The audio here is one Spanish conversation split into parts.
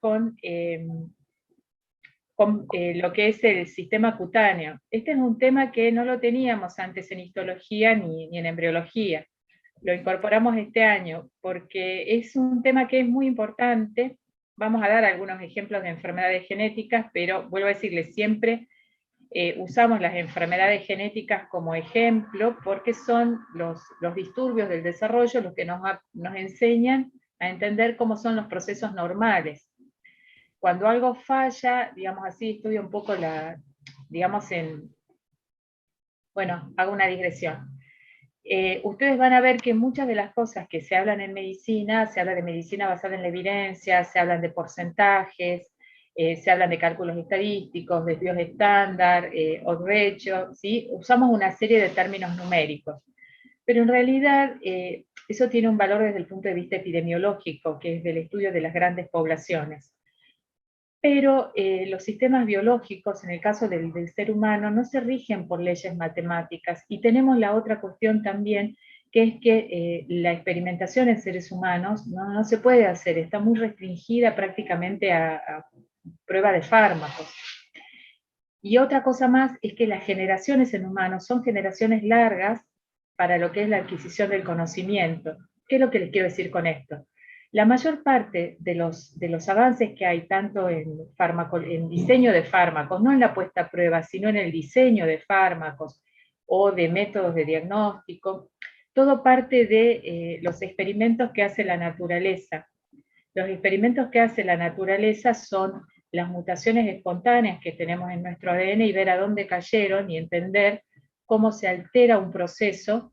con lo que es el sistema cutáneo. Este es un tema que no lo teníamos antes en histología ni en embriología. Lo incorporamos este año porque es un tema que es muy importante. Vamos a dar algunos ejemplos de enfermedades genéticas, pero vuelvo a decirles, siempre usamos las enfermedades genéticas como ejemplo porque son los disturbios del desarrollo los que nos enseñan a entender cómo son los procesos normales. Cuando algo falla, digamos así, estudio un poco hago una digresión. Ustedes van a ver que muchas de las cosas que se hablan en medicina, se habla de medicina basada en la evidencia, se hablan de porcentajes, se hablan de cálculos estadísticos, desvíos estándar, odds ratio, ¿sí? Usamos una serie de términos numéricos. Pero en realidad eso tiene un valor desde el punto de vista epidemiológico, que es del estudio de las grandes poblaciones. Pero los sistemas biológicos, en el caso del ser humano, no se rigen por leyes matemáticas. Y tenemos la otra cuestión también, que es que la experimentación en seres humanos no se puede hacer, está muy restringida prácticamente a prueba de fármacos. Y otra cosa más es que las generaciones en humanos son generaciones largas para lo que es la adquisición del conocimiento. ¿Qué es lo que les quiero decir con esto? La mayor parte de los avances que hay, tanto en diseño de fármacos, no en la puesta a prueba, sino en el diseño de fármacos o de métodos de diagnóstico, todo parte de los experimentos que hace la naturaleza. Los experimentos que hace la naturaleza son las mutaciones espontáneas que tenemos en nuestro ADN y ver a dónde cayeron y entender cómo se altera un proceso.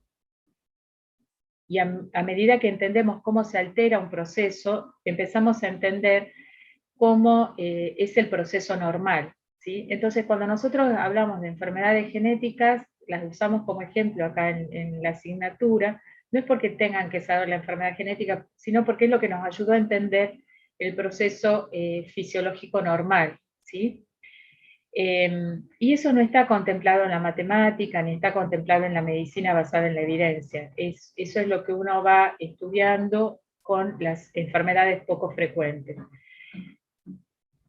Y a medida que entendemos cómo se altera un proceso, empezamos a entender cómo es el proceso normal, ¿sí? Entonces, cuando nosotros hablamos de enfermedades genéticas, las usamos como ejemplo acá en la asignatura, no es porque tengan que saber la enfermedad genética, sino porque es lo que nos ayudó a entender el proceso fisiológico normal, ¿sí? Y eso no está contemplado en la matemática, ni está contemplado en la medicina basada en la evidencia. Eso es lo que uno va estudiando con las enfermedades poco frecuentes.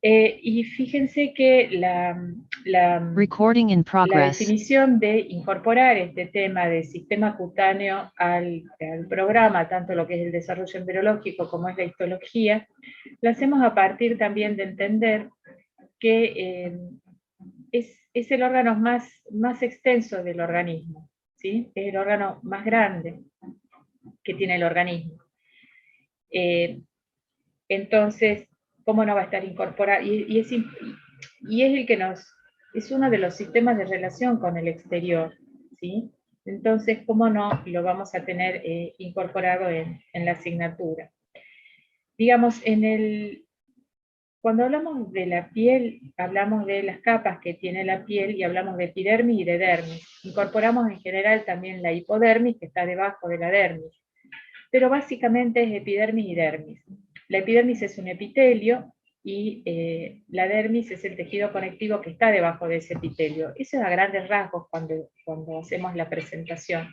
Y fíjense que la definición de incorporar este tema de sistema cutáneo al programa, tanto lo que es el desarrollo embriológico como es la histología, lo hacemos a partir también de entender que es el órgano más extenso del organismo, ¿sí? Es el órgano más grande que tiene el organismo. Entonces, ¿cómo no va a estar incorporado? Y es el que es uno de los sistemas de relación con el exterior, ¿sí? Entonces, ¿cómo no lo vamos a tener incorporado en la asignatura? Digamos, cuando hablamos de la piel, hablamos de las capas que tiene la piel y hablamos de epidermis y de dermis. Incorporamos en general también la hipodermis, que está debajo de la dermis. Pero básicamente es epidermis y dermis. La epidermis es un epitelio y la dermis es el tejido conectivo que está debajo de ese epitelio. Eso es a grandes rasgos cuando hacemos la presentación.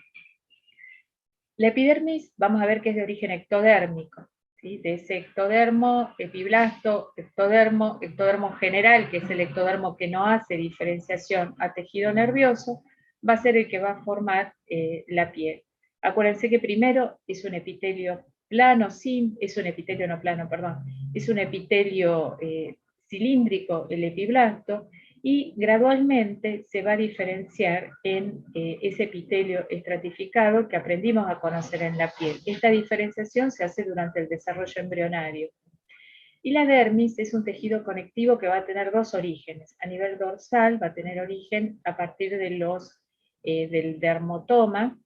La epidermis, vamos a ver que es de origen ectodérmico, ¿sí? De ese ectodermo, epiblasto, ectodermo general, que es el ectodermo que no hace diferenciación a tejido nervioso, va a ser el que va a formar la piel. Acuérdense que primero es un epitelio plano, es un epitelio no plano, perdón, es un epitelio cilíndrico, el epiblasto, y gradualmente se va a diferenciar en ese epitelio estratificado que aprendimos a conocer en la piel. Esta diferenciación se hace durante el desarrollo embrionario. Y la dermis es un tejido conectivo que va a tener dos orígenes. A nivel dorsal va a tener origen a partir de del dermatoma,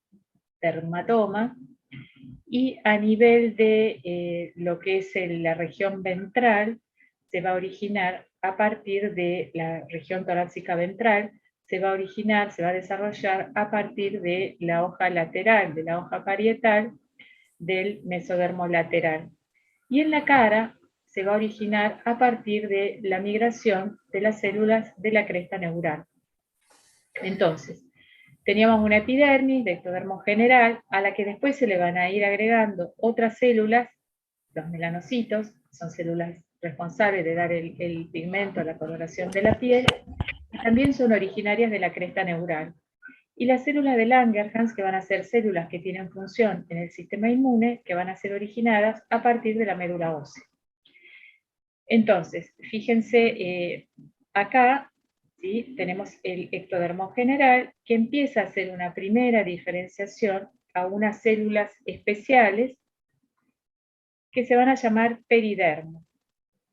y a nivel de lo que es la región ventral, se va a originar a partir de la región torácica ventral, se va a desarrollar a partir de la hoja lateral, de la hoja parietal, del mesodermo lateral. Y en la cara se va a originar a partir de la migración de las células de la cresta neural. Entonces, teníamos una epidermis de ectodermo general, a la que después se le van a ir agregando otras células, los melanocitos, son células responsables de dar el pigmento a la coloración de la piel, también son originarias de la cresta neural. Y las células de Langerhans, que van a ser células que tienen función en el sistema inmune, que van a ser originadas a partir de la médula ósea. Entonces, fíjense, acá ¿sí? Tenemos el ectodermo general, que empieza a hacer una primera diferenciación a unas células especiales que se van a llamar peridermo.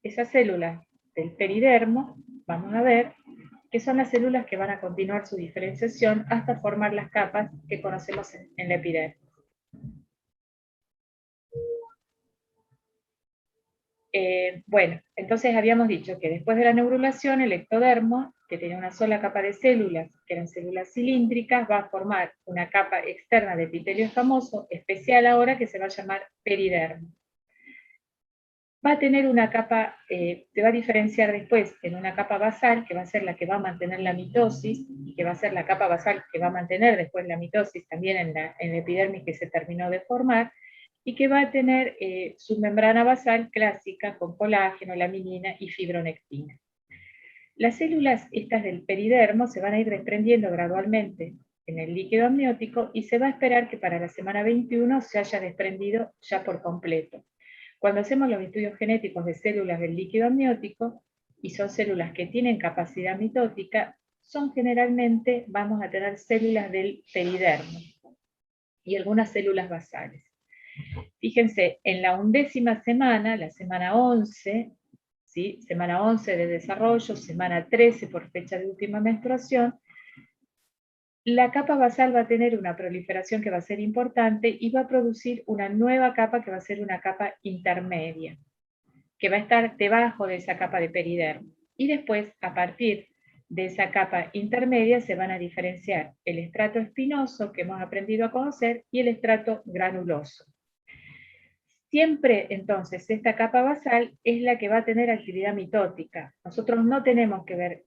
Esas células del peridermo, vamos a ver, que son las células que van a continuar su diferenciación hasta formar las capas que conocemos en la epidermis. Bueno, entonces habíamos dicho que después de la neurulación, el ectodermo, que tenía una sola capa de células, que eran células cilíndricas, va a formar una capa externa de epitelio escamoso, especial ahora, que se va a llamar peridermo. Va a tener una capa, se va a diferenciar después en una capa basal, que va a ser la que va a mantener la mitosis, y que va a ser la capa basal que va a mantener después la mitosis también en la epidermis que se terminó de formar, y que va a tener su membrana basal clásica con colágeno, laminina y fibronectina. Las células estas del peridermo se van a ir desprendiendo gradualmente en el líquido amniótico y se va a esperar que para la semana 21 se haya desprendido ya por completo. Cuando hacemos los estudios genéticos de células del líquido amniótico, y son células que tienen capacidad mitótica, son generalmente, vamos a tener células del peridermo y algunas células basales. Fíjense, en la 11ª semana, la semana 11, ¿sí? Semana 11 de desarrollo, semana 13 por fecha de última menstruación, la capa basal va a tener una proliferación que va a ser importante y va a producir una nueva capa que va a ser una capa intermedia, que va a estar debajo de esa capa de peridermo. Y después, a partir de esa capa intermedia, se van a diferenciar el estrato espinoso, que hemos aprendido a conocer, y el estrato granuloso. Siempre, entonces, esta capa basal es la que va a tener actividad mitótica. Nosotros no tenemos que ver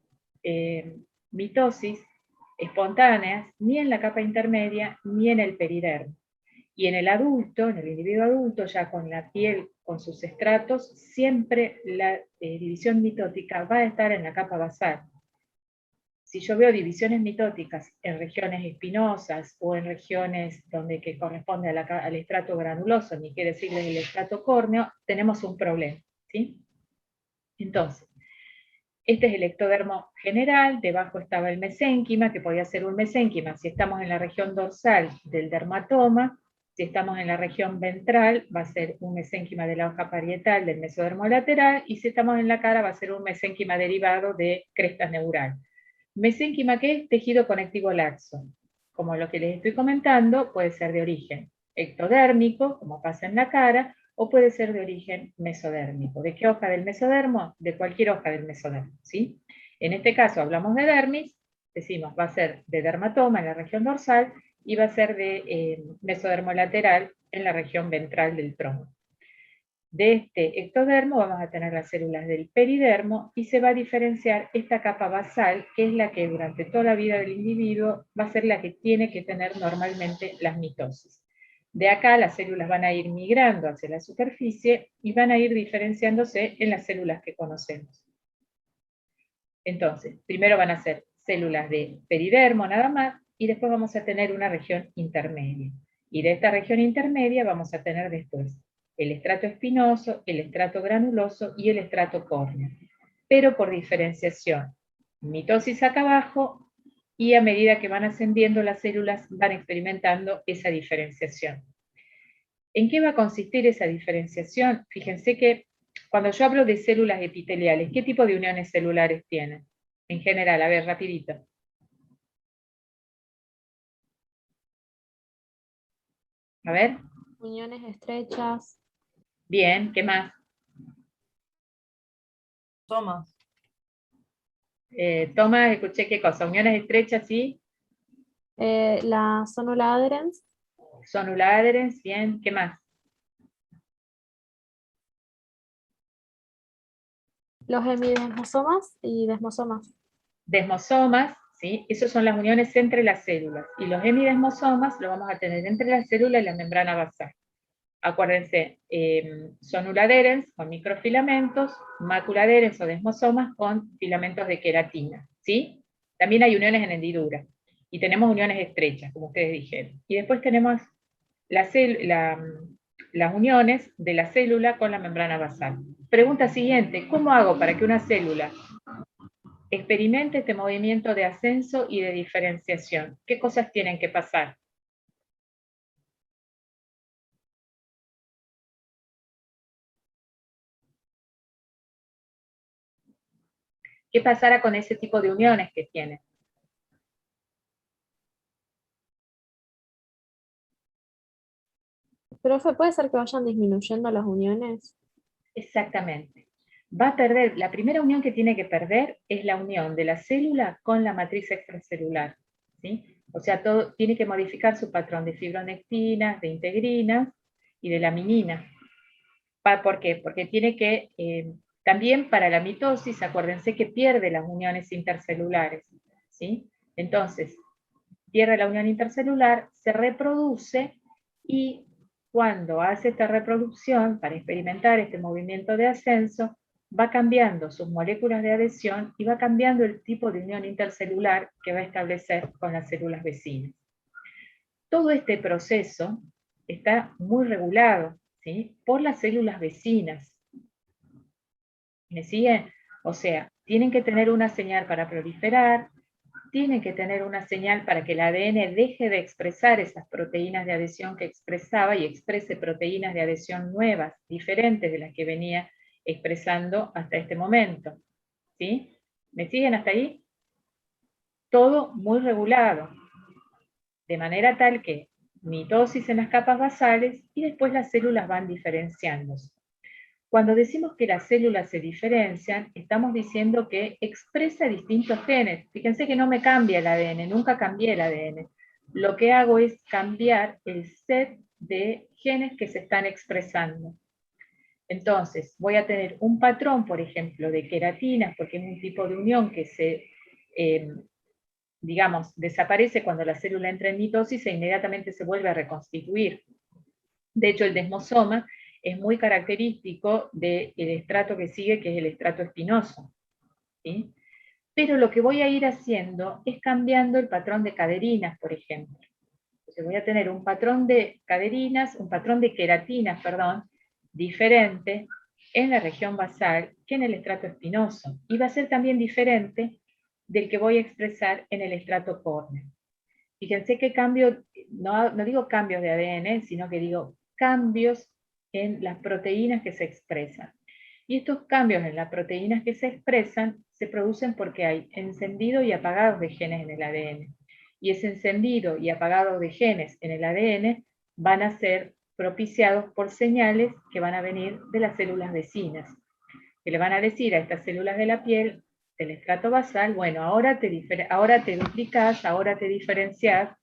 mitosis espontáneas ni en la capa intermedia ni en el peridermo. Y en el adulto, en el individuo adulto, ya con la piel, con sus estratos, siempre la división mitótica va a estar en la capa basal. Si yo veo divisiones mitóticas en regiones espinosas o en regiones donde que corresponde al estrato granuloso, ni quiere decirles el estrato córneo, tenemos un problema, ¿sí? Entonces, este es el ectodermo general, debajo estaba el mesénquima, que podía ser un mesénquima si estamos en la región dorsal del dermatoma, si estamos en la región ventral va a ser un mesénquima de la hoja parietal del mesodermo lateral, y si estamos en la cara va a ser un mesénquima derivado de cresta neural. Mesénquima, ¿qué es? Tejido conectivo laxo. Como lo que les estoy comentando, puede ser de origen ectodérmico, como pasa en la cara, o puede ser de origen mesodérmico. ¿De qué hoja del mesodermo? De cualquier hoja del mesodermo, ¿sí? En este caso hablamos de dermis, decimos va a ser de dermatoma en la región dorsal y va a ser de mesodermo lateral en la región ventral del tronco. De este ectodermo vamos a tener las células del peridermo y se va a diferenciar esta capa basal, que es la que durante toda la vida del individuo va a ser la que tiene que tener normalmente las mitosis. De acá las células van a ir migrando hacia la superficie y van a ir diferenciándose en las células que conocemos. Entonces, primero van a ser células de peridermo nada más, y después vamos a tener una región intermedia. Y de esta región intermedia vamos a tener después el estrato espinoso, el estrato granuloso y el estrato córneo, pero por diferenciación. Mitosis acá abajo, y a medida que van ascendiendo las células van experimentando esa diferenciación. ¿En qué va a consistir esa diferenciación? Fíjense que cuando yo hablo de células epiteliales, ¿qué tipo de uniones celulares tienen? En general, a ver, rapidito. A ver. Uniones estrechas. Bien, ¿qué más? Tomas. Toma, escuché qué cosa. Uniones estrechas, sí. La sonula adherens. Sonula adherens, bien, ¿qué más? Los hemidesmosomas y desmosomas. Desmosomas, ¿sí? Esas son las uniones entre las células. Y los hemidesmosomas lo vamos a tener entre la célula y la membrana basal. Acuérdense, sonula adherens con microfilamentos, mácula adherens o desmosomas con filamentos de queratina, ¿sí? También hay uniones en hendidura, y tenemos uniones estrechas, como ustedes dijeron. Y después tenemos las uniones de la célula con la membrana basal. Pregunta siguiente, ¿cómo hago para que una célula experimente este movimiento de ascenso y de diferenciación? ¿Qué cosas tienen que pasar? ¿Qué pasará con ese tipo de uniones que tiene? Profe, ¿puede ser que vayan disminuyendo las uniones? Exactamente. Va a perder, la primera unión que tiene que perder es la unión de la célula con la matriz extracelular, ¿sí? O sea, todo tiene que modificar su patrón de fibronectinas, de integrinas y de laminina. ¿Por qué? Porque tiene que, también para la mitosis, acuérdense que pierde las uniones intercelulares, ¿sí? Entonces, pierde la unión intercelular, se reproduce y cuando hace esta reproducción, para experimentar este movimiento de ascenso, va cambiando sus moléculas de adhesión y va cambiando el tipo de unión intercelular que va a establecer con las células vecinas. Todo este proceso está muy regulado, ¿sí?, por las células vecinas. ¿Me siguen? O sea, tienen que tener una señal para proliferar, tienen que tener una señal para que el ADN deje de expresar esas proteínas de adhesión que expresaba y exprese proteínas de adhesión nuevas, diferentes de las que venía expresando hasta este momento. ¿Sí? ¿Me siguen hasta ahí? Todo muy regulado, de manera tal que mitosis en las capas basales y después las células van diferenciándose. Cuando decimos que las células se diferencian, estamos diciendo que expresa distintos genes. Fíjense que no me cambia el ADN, nunca cambié el ADN. Lo que hago es cambiar el set de genes que se están expresando. Entonces, voy a tener un patrón, por ejemplo, de queratinas, porque es un tipo de unión que se, digamos, desaparece cuando la célula entra en mitosis e inmediatamente se vuelve a reconstituir. De hecho, el desmosoma es muy característico del estrato que sigue, que es el estrato espinoso, ¿sí? Pero lo que voy a ir haciendo es cambiando el patrón de caderinas, por ejemplo. Entonces voy a tener un patrón de caderinas, un patrón de queratinas, perdón, diferente en la región basal que en el estrato espinoso. Y va a ser también diferente del que voy a expresar en el estrato córneo. Fíjense qué cambio, no digo cambios de ADN, sino que digo cambios en las proteínas que se expresan. Y estos cambios en las proteínas que se expresan se producen porque hay encendido y apagados de genes en el ADN. Y ese encendido y apagado de genes en el ADN van a ser propiciados por señales que van a venir de las células vecinas, que le van a decir a estas células de la piel, del estrato basal, bueno, ahora te duplicás, ahora te diferenciás,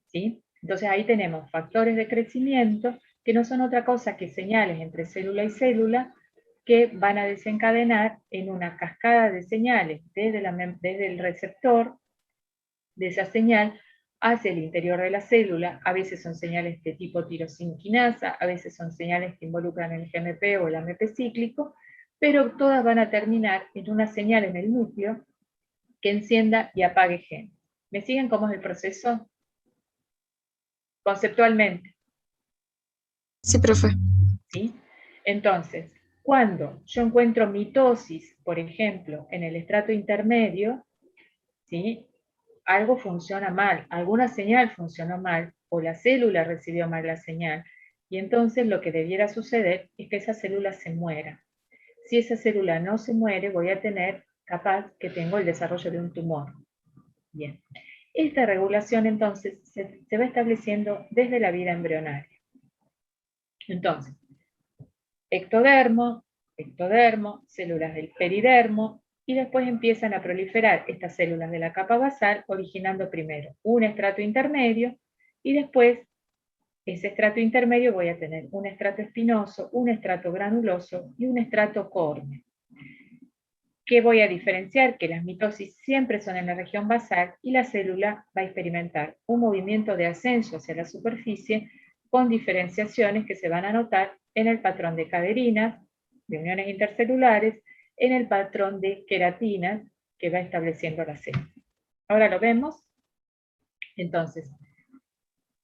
¿sí? Entonces ahí tenemos factores de crecimiento que no son otra cosa que señales entre célula y célula que van a desencadenar en una cascada de señales desde el receptor de esa señal hacia el interior de la célula. A veces son señales de tipo tirosinquinasa, a veces son señales que involucran el GMP o el AMP cíclico, pero todas van a terminar en una señal en el núcleo que encienda y apague genes. ¿Me siguen cómo es el proceso? Conceptualmente. Sí, profe. ¿Sí? Entonces, cuando yo encuentro mitosis, por ejemplo, en el estrato intermedio, ¿sí?, algo funciona mal, alguna señal funcionó mal, o la célula recibió mal la señal, y entonces lo que debiera suceder es que esa célula se muera. Si esa célula no se muere, voy a tener, capaz que tengo el desarrollo de un tumor. Bien. Esta regulación entonces se va estableciendo desde la vida embrionaria. Entonces, ectodermo, células del peridermo, y después empiezan a proliferar estas células de la capa basal, originando primero un estrato intermedio, y después ese estrato intermedio voy a tener un estrato espinoso, un estrato granuloso y un estrato córneo. ¿Qué voy a diferenciar? Que las mitosis siempre son en la región basal y la célula va a experimentar un movimiento de ascenso hacia la superficie con diferenciaciones que se van a notar en el patrón de caderinas, de uniones intercelulares, en el patrón de queratinas que va estableciendo la célula. Ahora lo vemos. Entonces,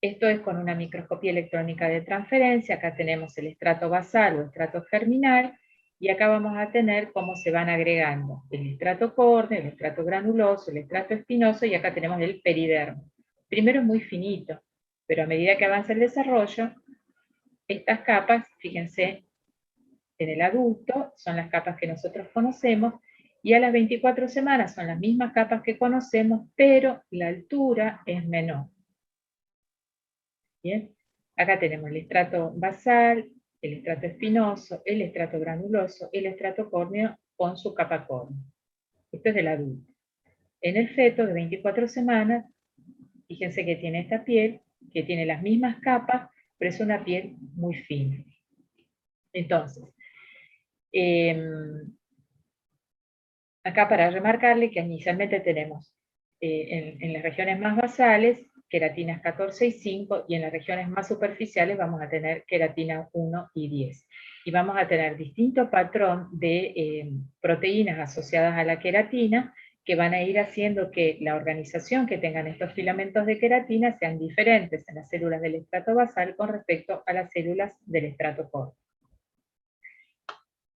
esto es con una microscopía electrónica de transferencia. Acá tenemos el estrato basal o estrato germinal, y acá vamos a tener cómo se van agregando el estrato córneo, el estrato granuloso, el estrato espinoso, y acá tenemos el peridermo. Primero es muy finito, pero a medida que avanza el desarrollo, estas capas, fíjense, en el adulto son las capas que nosotros conocemos, y a las 24 semanas son las mismas capas que conocemos, pero la altura es menor. Bien, acá tenemos el estrato basal, el estrato espinoso, el estrato granuloso, el estrato córneo con su capa córnea. Esto es del adulto. En el feto de 24 semanas, fíjense que tiene esta piel, que tiene las mismas capas, pero es una piel muy fina. Entonces, acá para remarcarle que inicialmente tenemos en las regiones más basales queratinas 14 y 5, y en las regiones más superficiales vamos a tener queratina 1 y 10. Y vamos a tener distinto patrón de proteínas asociadas a la queratina, que van a ir haciendo que la organización que tengan estos filamentos de queratina sean diferentes en las células del estrato basal con respecto a las células del estrato córneo.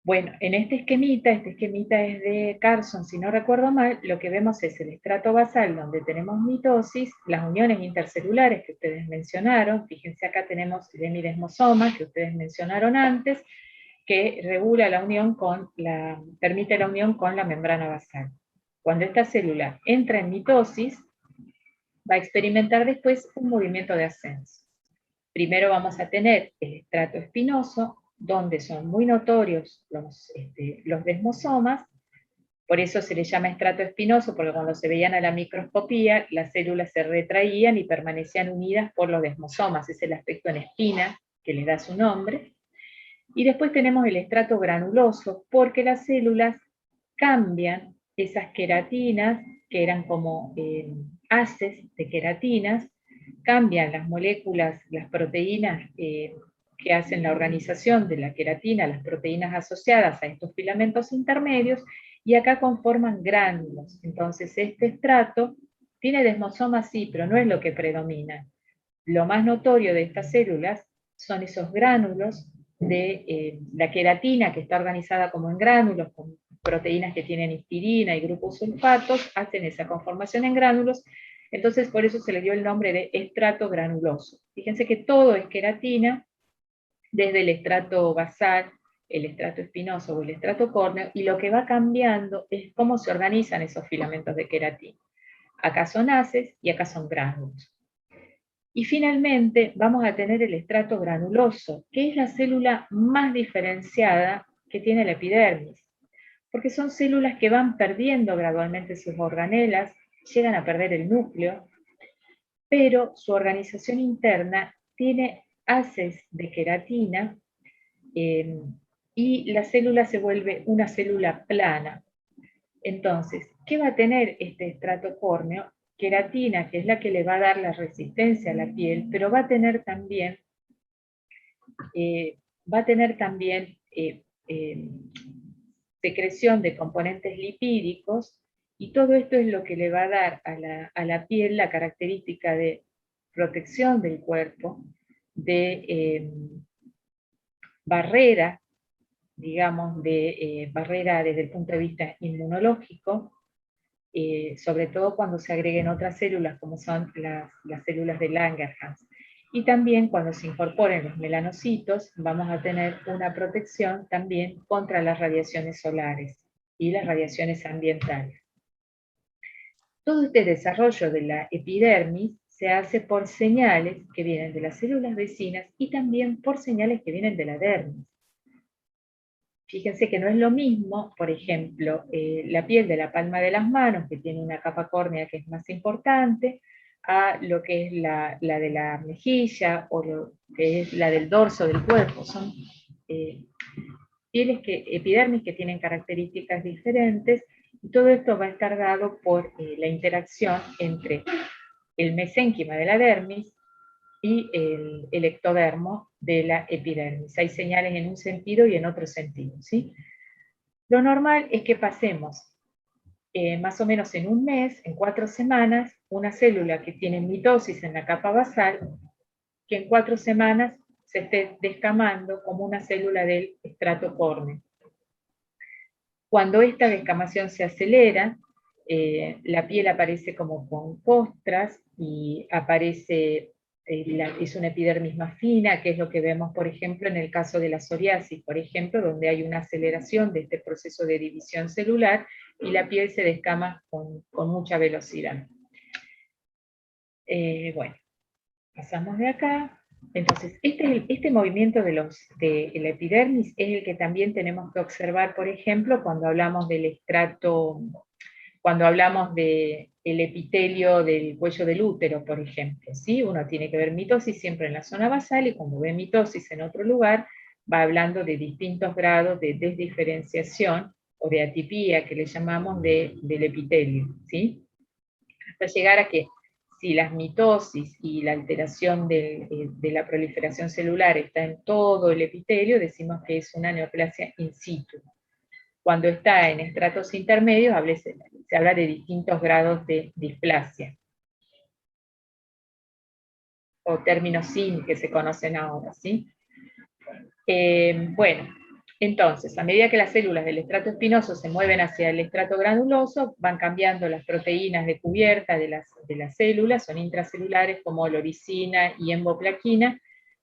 Bueno, en este esquemita es de Carson, si no recuerdo mal, lo que vemos es el estrato basal donde tenemos mitosis, las uniones intercelulares que ustedes mencionaron. Fíjense, acá tenemos el hemidesmosoma que ustedes mencionaron antes, que regula la unión permite la unión con la membrana basal. Cuando esta célula entra en mitosis, va a experimentar después un movimiento de ascenso. Primero vamos a tener el estrato espinoso, donde son muy notorios los desmosomas. Por eso se le llama estrato espinoso, porque cuando se veían a la microscopía, las células se retraían y permanecían unidas por los desmosomas. Es el aspecto en espina que le da su nombre. Y después tenemos el estrato granuloso, porque las células cambian esas queratinas, que eran como haces de queratinas, cambian las moléculas, las proteínas que hacen la organización de la queratina, las proteínas asociadas a estos filamentos intermedios, y acá conforman gránulos. Entonces este estrato tiene desmosomas, sí, pero no es lo que predomina. Lo más notorio de estas células son esos gránulos de la queratina, que está organizada como en gránulos, con proteínas que tienen histidina y grupos sulfatos, hacen esa conformación en gránulos. Entonces por eso se le dio el nombre de estrato granuloso. Fíjense que todo es queratina, desde el estrato basal, el estrato espinoso o el estrato córneo, y lo que va cambiando es cómo se organizan esos filamentos de queratina. Acá son haces y acá son gránulos. Y finalmente vamos a tener el estrato granuloso, que es la célula más diferenciada que tiene la epidermis, porque son células que van perdiendo gradualmente sus organelas, llegan a perder el núcleo, pero su organización interna tiene haces de queratina, y la célula se vuelve una célula plana. Entonces, ¿qué va a tener este estrato córneo? Queratina, que es la que le va a dar la resistencia a la piel, pero va a tener también, secreción de componentes lipídicos, y todo esto es lo que le va a dar a la piel la característica de protección del cuerpo, de barrera, digamos, de barrera desde el punto de vista inmunológico, sobre todo cuando se agreguen otras células como son las células de Langerhans. Y también cuando se incorporen los melanocitos, vamos a tener una protección también contra las radiaciones solares y las radiaciones ambientales. Todo este desarrollo de la epidermis se hace por señales que vienen de las células vecinas y también por señales que vienen de la dermis. Fíjense que no es lo mismo, por ejemplo, la piel de la palma de las manos, que tiene una capa córnea que es más importante, a lo que es la de la mejilla, o lo que es la del dorso del cuerpo. Son epidermis que tienen características diferentes, y todo esto va a estar dado por la interacción entre el mesénquima de la dermis y el ectodermo de la epidermis. Hay señales en un sentido y en otro sentido, ¿sí? Lo normal es que pasemos más o menos en un mes, en 4 semanas, una célula que tiene mitosis en la capa basal, que en 4 semanas se esté descamando como una célula del estrato córneo. Cuando esta descamación se acelera, la piel aparece como con costras y aparece, es una epidermis más fina, que es lo que vemos, por ejemplo, en el caso de la psoriasis, por ejemplo, donde hay una aceleración de este proceso de división celular y la piel se descama con mucha velocidad. Bueno, pasamos de acá. Entonces, este movimiento de la epidermis es el que también tenemos que observar, por ejemplo, cuando hablamos del estrato, cuando hablamos del epitelio del cuello del útero, por ejemplo, ¿sí? Uno tiene que ver mitosis siempre en la zona basal, y cuando ve mitosis en otro lugar, va hablando de distintos grados de desdiferenciación o de atipía, que le llamamos del epitelio, ¿sí? Hasta llegar a que si la mitosis y la alteración de la proliferación celular está en todo el epitelio, decimos que es una neoplasia in situ. Cuando está en estratos intermedios, se habla de distintos grados de displasia, o términos SIN que se conocen ahora, ¿sí? Bueno, entonces, a medida que las células del estrato espinoso se mueven hacia el estrato granuloso, van cambiando las proteínas de cubierta de las células, son intracelulares como loricina y emboplaquina,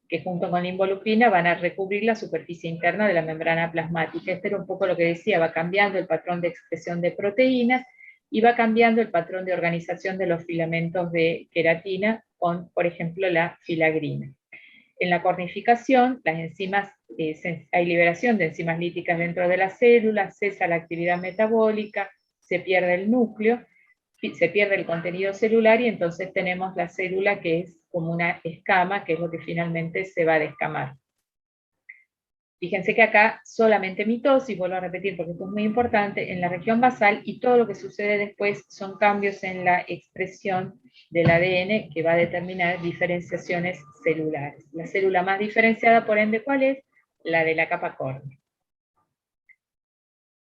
que junto con la involucrina van a recubrir la superficie interna de la membrana plasmática. Este era un poco lo que decía, va cambiando el patrón de expresión de proteínas y va cambiando el patrón de organización de los filamentos de queratina con, por ejemplo, la filagrina. En la cornificación, las enzimas, hay liberación de enzimas líticas dentro de las células, cesa la actividad metabólica, se pierde el núcleo, se pierde el contenido celular, y entonces tenemos la célula que es como una escama, que es lo que finalmente se va a descamar. Fíjense que acá solamente mitosis, vuelvo a repetir porque esto es muy importante, en la región basal, y todo lo que sucede después son cambios en la expresión del ADN que va a determinar diferenciaciones celulares. La célula más diferenciada, por ende, ¿cuál es? La de la capa córnea.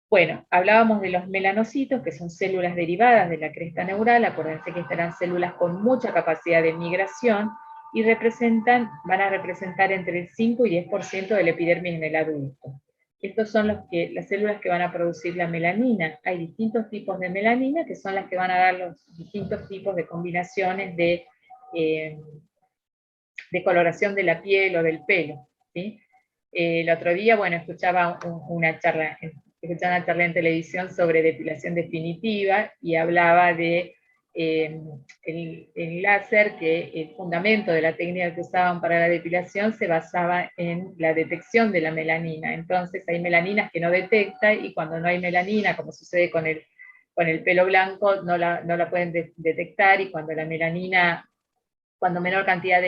Bueno, hablábamos de los melanocitos, que son células derivadas de la cresta neural. Acuérdense que estarán células con mucha capacidad de migración, y van a representar entre el 5 y 10% del epidermis en el adulto. Estos son las células que van a producir la melanina. Hay distintos tipos de melanina, que son las que van a dar los distintos tipos de combinaciones de coloración de la piel o del pelo, ¿sí? El otro día, bueno, escuchaba una charla en televisión sobre depilación definitiva, y hablaba de el láser, que el fundamento de la técnica que usaban para la depilación se basaba en la detección de la melanina. Entonces hay melaninas que no detecta, y cuando no hay melanina, como sucede con el pelo blanco, no la pueden detectar, y cuando la melanina, cuando menor cantidad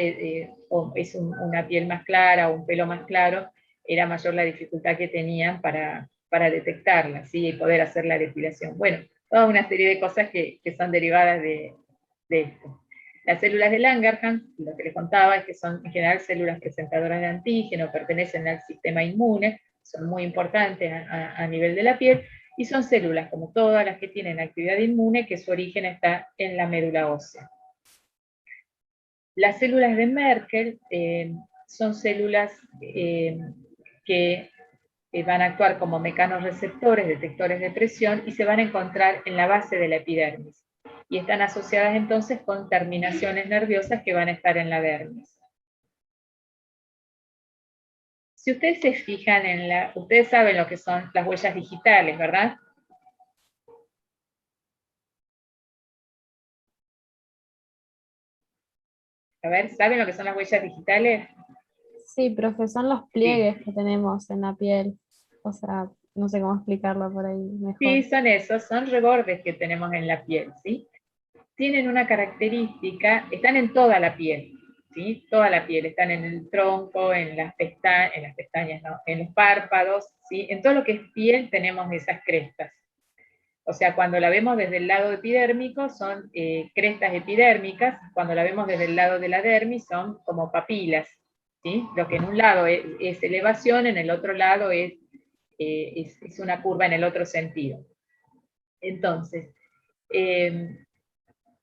o es una piel más clara o un pelo más claro, era mayor la dificultad que tenían para detectarla, ¿sí? Y poder hacer la depilación. Bueno, toda una serie de cosas que son derivadas de esto. Las células de Langerhans, lo que les contaba es que son en general células presentadoras de antígeno, pertenecen al sistema inmune, son muy importantes a nivel de la piel, y son células, como todas las que tienen actividad inmune, que su origen está en la médula ósea. Las células de Merkel son células que van a actuar como mecanorreceptores, detectores de presión, y se van a encontrar en la base de la epidermis. Y están asociadas entonces con terminaciones nerviosas que van a estar en la dermis. Si ustedes se fijan ustedes saben lo que son las huellas digitales, ¿verdad? A ver, ¿saben lo que son las huellas digitales? Sí, profe, son los pliegues que tenemos en la piel. O sea, no sé cómo explicarlo por ahí mejor. Sí, son esos, son rebordes que tenemos en la piel, ¿sí? Tienen una característica, están en toda la piel, ¿sí? Toda la piel, están en el tronco, en las pestañas, no, en los párpados, ¿sí? En todo lo que es piel tenemos esas crestas. O sea, cuando la vemos desde el lado epidérmico son crestas epidérmicas, cuando la vemos desde el lado de la dermis son como papilas, ¿sí? Lo que en un lado es elevación, en el otro lado es una curva en el otro sentido. Entonces,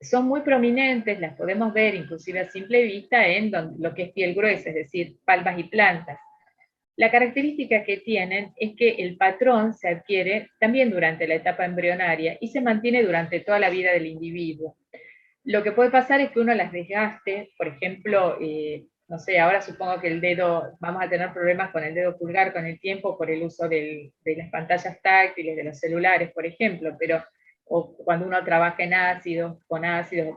son muy prominentes, las podemos ver inclusive a simple vista en lo que es piel gruesa, es decir, palmas y plantas. La característica que tienen es que el patrón se adquiere también durante la etapa embrionaria y se mantiene durante toda la vida del individuo. Lo que puede pasar es que uno las desgaste, por ejemplo, no sé, ahora supongo que el dedo, vamos a tener problemas con el dedo pulgar con el tiempo por el uso de las pantallas táctiles, de los celulares, por ejemplo, pero o cuando uno trabaja en ácidos, o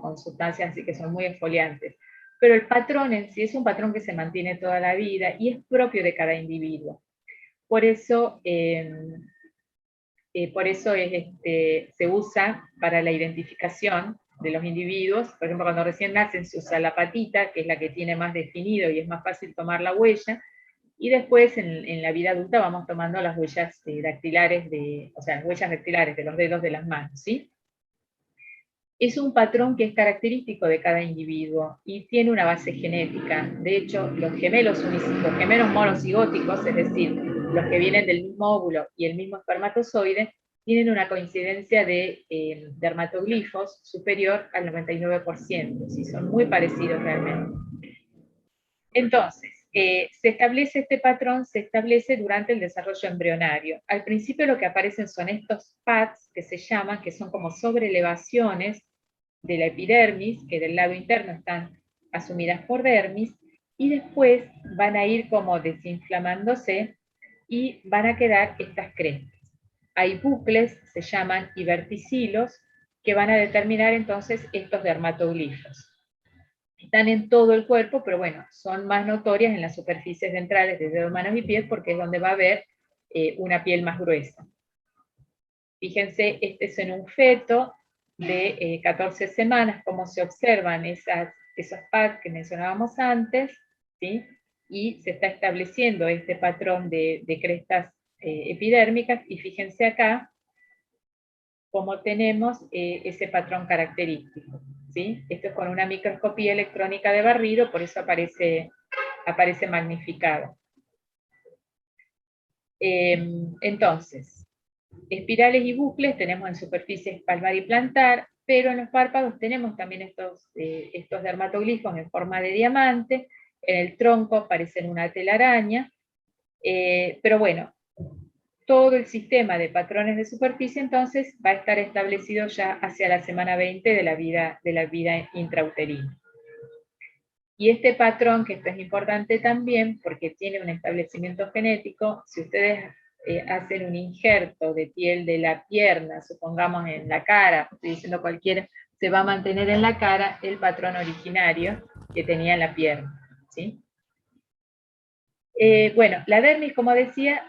con sustancias así que son muy exfoliantes. Pero el patrón en sí es un patrón que se mantiene toda la vida y es propio de cada individuo. Por eso, se usa para la identificación de los individuos. Por ejemplo, cuando recién nacen se usa la patita, que es la que tiene más definido y es más fácil tomar la huella, y después en la vida adulta vamos tomando las huellas dactilares, o sea, las huellas dactilares de los dedos de las manos, ¿sí? Es un patrón que es característico de cada individuo y tiene una base genética. De hecho, los gemelos monocigóticos, es decir, los que vienen del mismo óvulo y el mismo espermatozoide, tienen una coincidencia de dermatoglifos superior al 99%, ¿sí? Son muy parecidos realmente. Entonces, se establece este patrón, se establece durante el desarrollo embrionario. Al principio lo que aparecen son estos pads, que se llaman, que son como sobrelevaciones de la epidermis, que del lado interno están asumidas por dermis, y después van a ir como desinflamándose y van a quedar estas crestas. Hay bucles, se llaman iberticilos, que van a determinar entonces estos dermatoglifos. Están en todo el cuerpo, pero bueno, son más notorias en las superficies ventrales de dedos, manos y pies, porque es donde va a haber una piel más gruesa. Fíjense, este es en un feto de 14 semanas, cómo se observan esos pads que mencionábamos antes, ¿sí? Y se está estableciendo este patrón de crestas epidérmicas, y fíjense acá cómo tenemos ese patrón característico, ¿sí? Esto es con una microscopía electrónica de barrido, por eso aparece magnificado. Entonces, espirales y bucles tenemos en superficies palmar y plantar, pero en los párpados tenemos también estos dermatoglifos en forma de diamante, en el tronco aparecen una telaraña, pero bueno, todo el sistema de patrones de superficie entonces va a estar establecido ya hacia la semana 20 de la vida intrauterina. Y este patrón, que esto es importante también porque tiene un establecimiento genético, si ustedes hacen un injerto de piel de la pierna, supongamos en la cara, estoy diciendo cualquiera, se va a mantener en la cara el patrón originario que tenía en la pierna, ¿sí? Bueno, la dermis, como decía,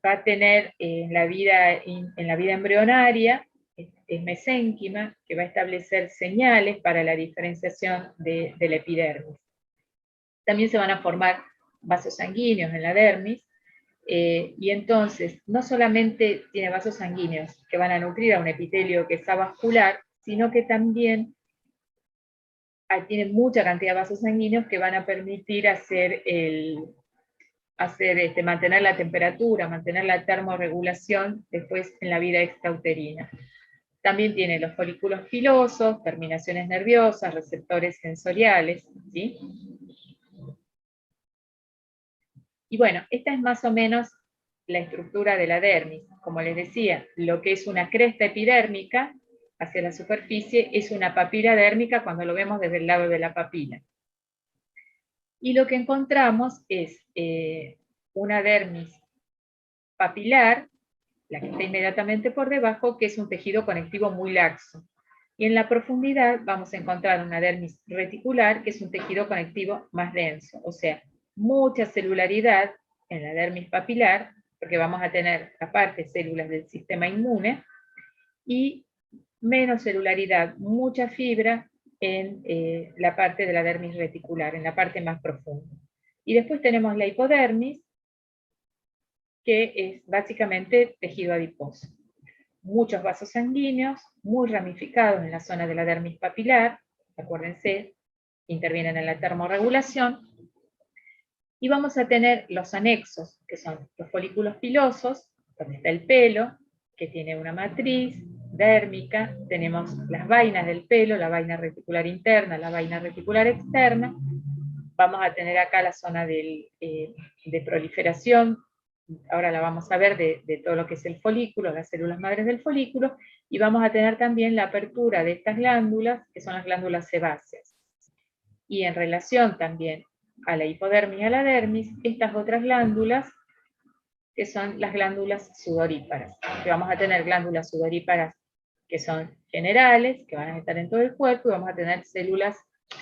va a tener en la vida embrionaria, es mesénquima, que va a establecer señales para la diferenciación de la epidermis. También se van a formar vasos sanguíneos en la dermis, y entonces no solamente tiene vasos sanguíneos que van a nutrir a un epitelio que es avascular, sino que también tiene mucha cantidad de vasos sanguíneos que van a permitir mantener la temperatura, mantener la termorregulación después en la vida extrauterina. También tiene los folículos pilosos, terminaciones nerviosas, receptores sensoriales, ¿sí? Y bueno, esta es más o menos la estructura de la dermis. Como les decía, lo que es una cresta epidérmica hacia la superficie es una papila dérmica cuando lo vemos desde el lado de la papila. Y lo que encontramos es una dermis papilar, la que está inmediatamente por debajo, que es un tejido conectivo muy laxo. Y en la profundidad vamos a encontrar una dermis reticular, que es un tejido conectivo más denso, o sea, mucha celularidad en la dermis papilar, porque vamos a tener aparte células del sistema inmune, y menos celularidad, mucha fibra en la parte de la dermis reticular, en la parte más profunda. Y después tenemos la hipodermis, que es básicamente tejido adiposo. muchos vasos sanguíneos, muy ramificados en la zona de la dermis papilar, acuérdense, intervienen en la termorregulación, y vamos a tener los anexos, que son los folículos pilosos, donde está el pelo, que tiene una matriz dérmica, tenemos las vainas del pelo, la vaina reticular interna, la vaina reticular externa, vamos a tener acá la zona de proliferación, ahora la vamos a ver de todo lo que es el folículo, las células madres del folículo, y vamos a tener también la apertura de estas glándulas, que son las glándulas sebáceas. Y en relación también a la hipodermis y a la dermis, estas otras glándulas, que son las glándulas sudoríparas, que vamos a tener glándulas sudoríparas que son generales, que van a estar en todo el cuerpo, y vamos a tener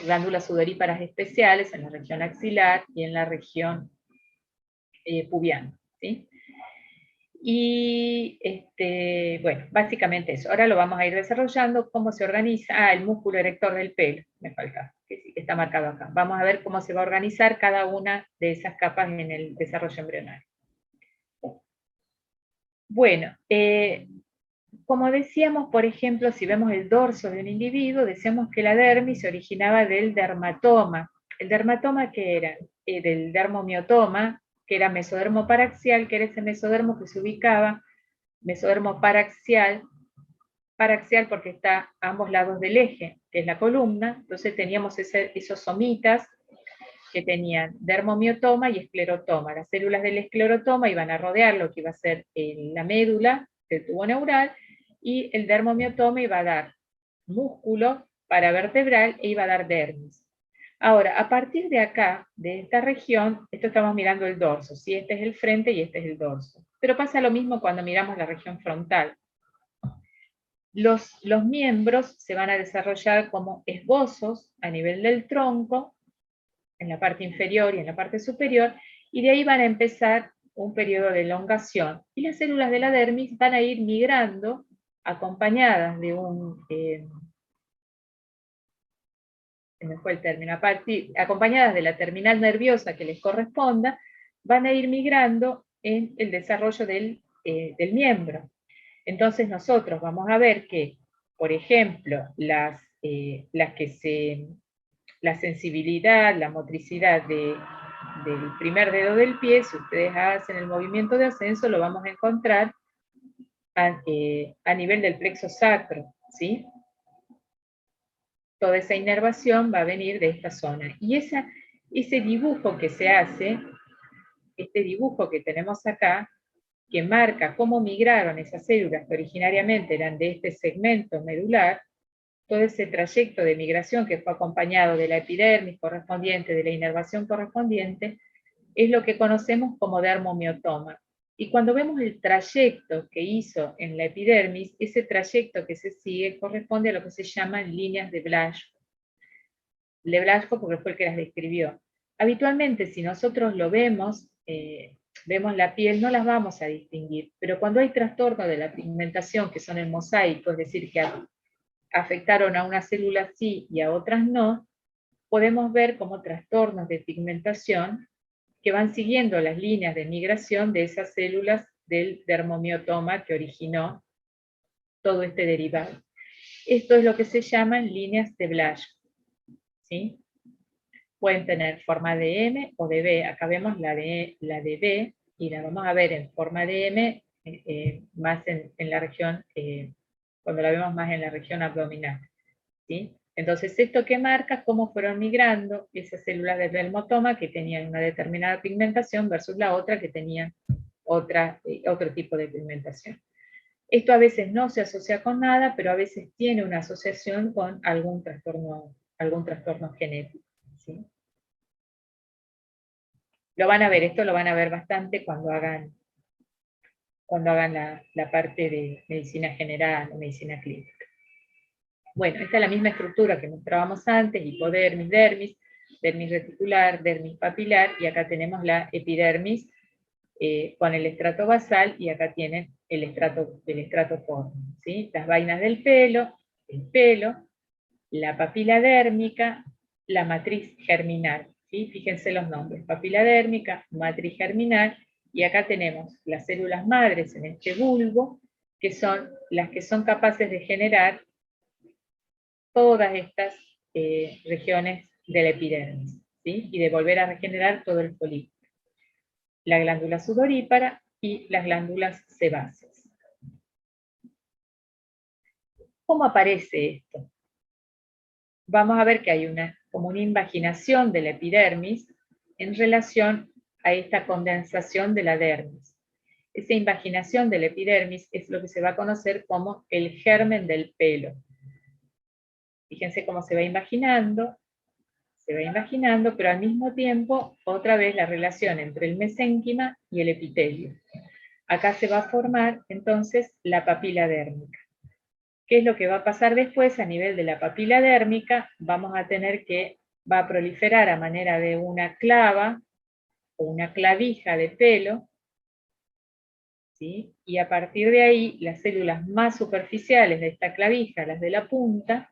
glándulas sudoríparas especiales en la región axilar y en la región pubiana, ¿sí? Y bueno, básicamente eso. Ahora lo vamos a ir desarrollando, cómo se organiza, el músculo erector del pelo, me falta, que sí, que está marcado acá. Vamos a ver cómo se va a organizar cada una de esas capas en el desarrollo embrionario. Bueno, como decíamos, por ejemplo, si vemos el dorso de un individuo, decíamos que la dermis se originaba del dermatoma. ¿El dermatoma qué era? Del dermomiotoma, que era mesodermo paraxial, que era ese mesodermo que se ubicaba, mesodermo paraxial porque está a ambos lados del eje, que es la columna, entonces teníamos esos somitas que tenían dermomiotoma y esclerotoma. Las células del esclerotoma iban a rodear lo que iba a ser la médula del tubo neural, y el dermomiotoma iba a dar músculo paravertebral e iba a dar dermis. Ahora, a partir de acá, de esta región, esto estamos mirando el dorso, ¿sí? Este es el frente y este es el dorso. Pero pasa lo mismo cuando miramos la región frontal. Los miembros se van a desarrollar como esbozos a nivel del tronco, en la parte inferior y en la parte superior, y de ahí van a empezar un periodo de elongación. Y las células de la dermis van a ir migrando, acompañadas de se me fue el término, acompañadas de la terminal nerviosa que les corresponda, van a ir migrando en el desarrollo del miembro. Entonces nosotros vamos a ver que, por ejemplo, la sensibilidad, la motricidad del primer dedo del pie, si ustedes hacen el movimiento de ascenso, lo vamos a encontrar a nivel del plexo sacro, ¿sí? Toda esa inervación va a venir de esta zona. Y ese dibujo que se hace, este dibujo que tenemos acá, que marca cómo migraron esas células que originariamente eran de este segmento medular, todo ese trayecto de migración que fue acompañado de la epidermis correspondiente, de la inervación correspondiente, es lo que conocemos como dermomiotoma. Y cuando vemos el trayecto que hizo en la epidermis, ese trayecto que se sigue corresponde a lo que se llaman líneas de Blaschko. De Blaschko porque fue el que las describió. Habitualmente, si nosotros lo vemos, vemos la piel, no las vamos a distinguir, pero cuando hay trastorno de la pigmentación, que son el mosaico, es decir, que afectaron a unas células sí y a otras no, podemos ver como trastornos de pigmentación que van siguiendo las líneas de migración de esas células del dermomiotoma que originó todo este derivado. Esto es lo que se llaman líneas de Blaschko, ¿sí? Pueden tener forma de M o de B. Acá vemos la de B, y la vamos a ver en forma de M, más en la región, cuando la vemos más en la región abdominal, ¿sí? Entonces, esto que marca cómo fueron migrando esas células del dermotoma que tenían una determinada pigmentación versus la otra que tenían otro tipo de pigmentación. Esto a veces no se asocia con nada, pero a veces tiene una asociación con algún trastorno genético, ¿sí? Lo van a ver, esto lo van a ver bastante cuando hagan la parte de medicina general o medicina clínica. Bueno, esta es la misma estructura que mostrábamos antes, hipodermis, dermis, dermis reticular, dermis papilar, y acá tenemos la epidermis con el estrato basal, y acá tienen el estrato córneo, ¿sí? Las vainas del pelo, el pelo, la papila dérmica, la matriz germinal, ¿sí? Fíjense los nombres, papila dérmica, matriz germinal, y acá tenemos las células madres en este bulbo, que son las que son capaces de generar todas estas regiones de la epidermis, ¿sí? Y de volver a regenerar todo el folículo. La glándula sudorípara y las glándulas sebáceas. ¿Cómo aparece esto? Vamos a ver que hay como una invaginación de la epidermis en relación a esta condensación de la dermis. Esa invaginación de la epidermis es lo que se va a conocer como el germen del pelo. Fíjense cómo se va imaginando, pero al mismo tiempo, otra vez la relación entre el mesénquima y el epitelio. Acá se va a formar, entonces, la papila dérmica. ¿Qué es lo que va a pasar después a nivel de la papila dérmica? Vamos a tener que, va a proliferar a manera de una clava, o una clavija de pelo, ¿sí? Y a partir de ahí, las células más superficiales de esta clavija, las de la punta,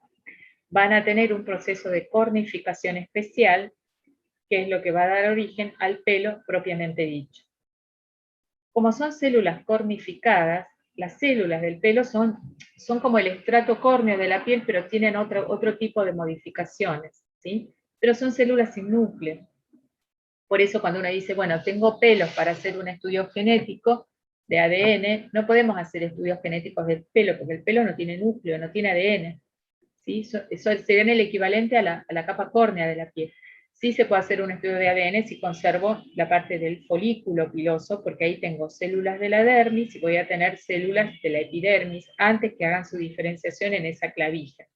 van a tener un proceso de cornificación especial, que es lo que va a dar origen al pelo propiamente dicho. Como son células cornificadas, las células del pelo son como el estrato córneo de la piel, pero tienen otro tipo de modificaciones, ¿sí? Pero son células sin núcleo. Por eso cuando uno dice, bueno, tengo pelos para hacer un estudio genético de ADN, no podemos hacer estudios genéticos del pelo, porque el pelo no tiene núcleo, no tiene ADN. ¿Sí? Eso sería el equivalente a la capa córnea de la piel. Sí se puede hacer un estudio de ADN si conservo la parte del folículo piloso, porque ahí tengo células de la dermis y voy a tener células de la epidermis antes que hagan su diferenciación en esa clavija.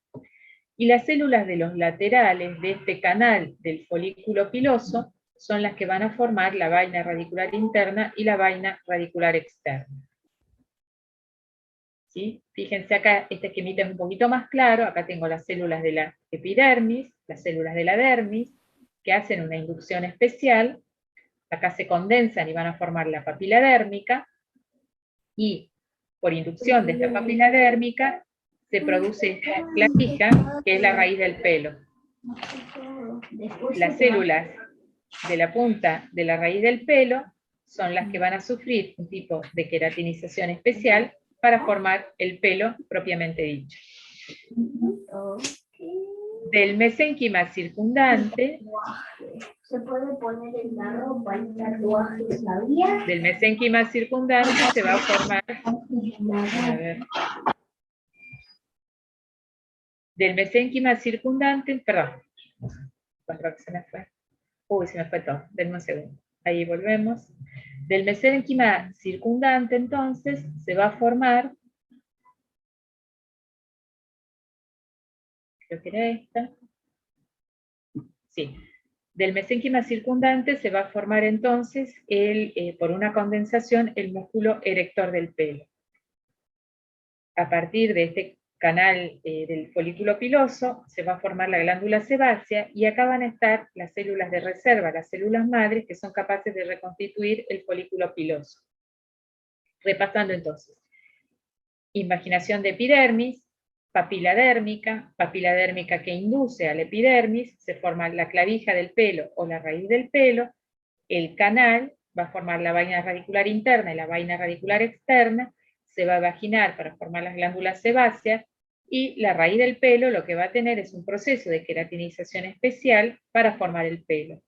Y las células de los laterales de este canal del folículo piloso son las que van a formar la vaina radicular interna y la vaina radicular externa. ¿Sí? Fíjense acá, este esquemita es un poquito más claro, acá tengo las células de la epidermis, las células de la dermis, que hacen una inducción especial, acá se condensan y van a formar la papila dérmica, y por inducción de esta papila dérmica se produce esta clavija, que es la raíz del pelo. Las células de la punta de la raíz del pelo son las que van a sufrir un tipo de queratinización especial para formar el pelo propiamente dicho. Del mesénquima circundante, ¿se puede poner en la ropa el tatuaje, sabía? Del mesénquima circundante se va a formar, a ver, del mesénquima circundante, perdón, se me fue. Uy, se me fue todo, denme un segundo. Ahí volvemos. Del mesénquima circundante, entonces, se va a formar, creo que era esta. Sí. Del mesénquima circundante se va a formar entonces, por una condensación, el músculo erector del pelo. A partir de este canal del folículo piloso, se va a formar la glándula sebácea, y acá van a estar las células de reserva, las células madres, que son capaces de reconstituir el folículo piloso. Repasando entonces. Invaginación de epidermis, papila dérmica que induce a la epidermis, se forma la clavija del pelo o la raíz del pelo, el canal va a formar la vaina radicular interna y la vaina radicular externa, se va a vaginar para formar las glándulas sebáceas, y la raíz del pelo lo que va a tener es un proceso de queratinización especial para formar el pelo.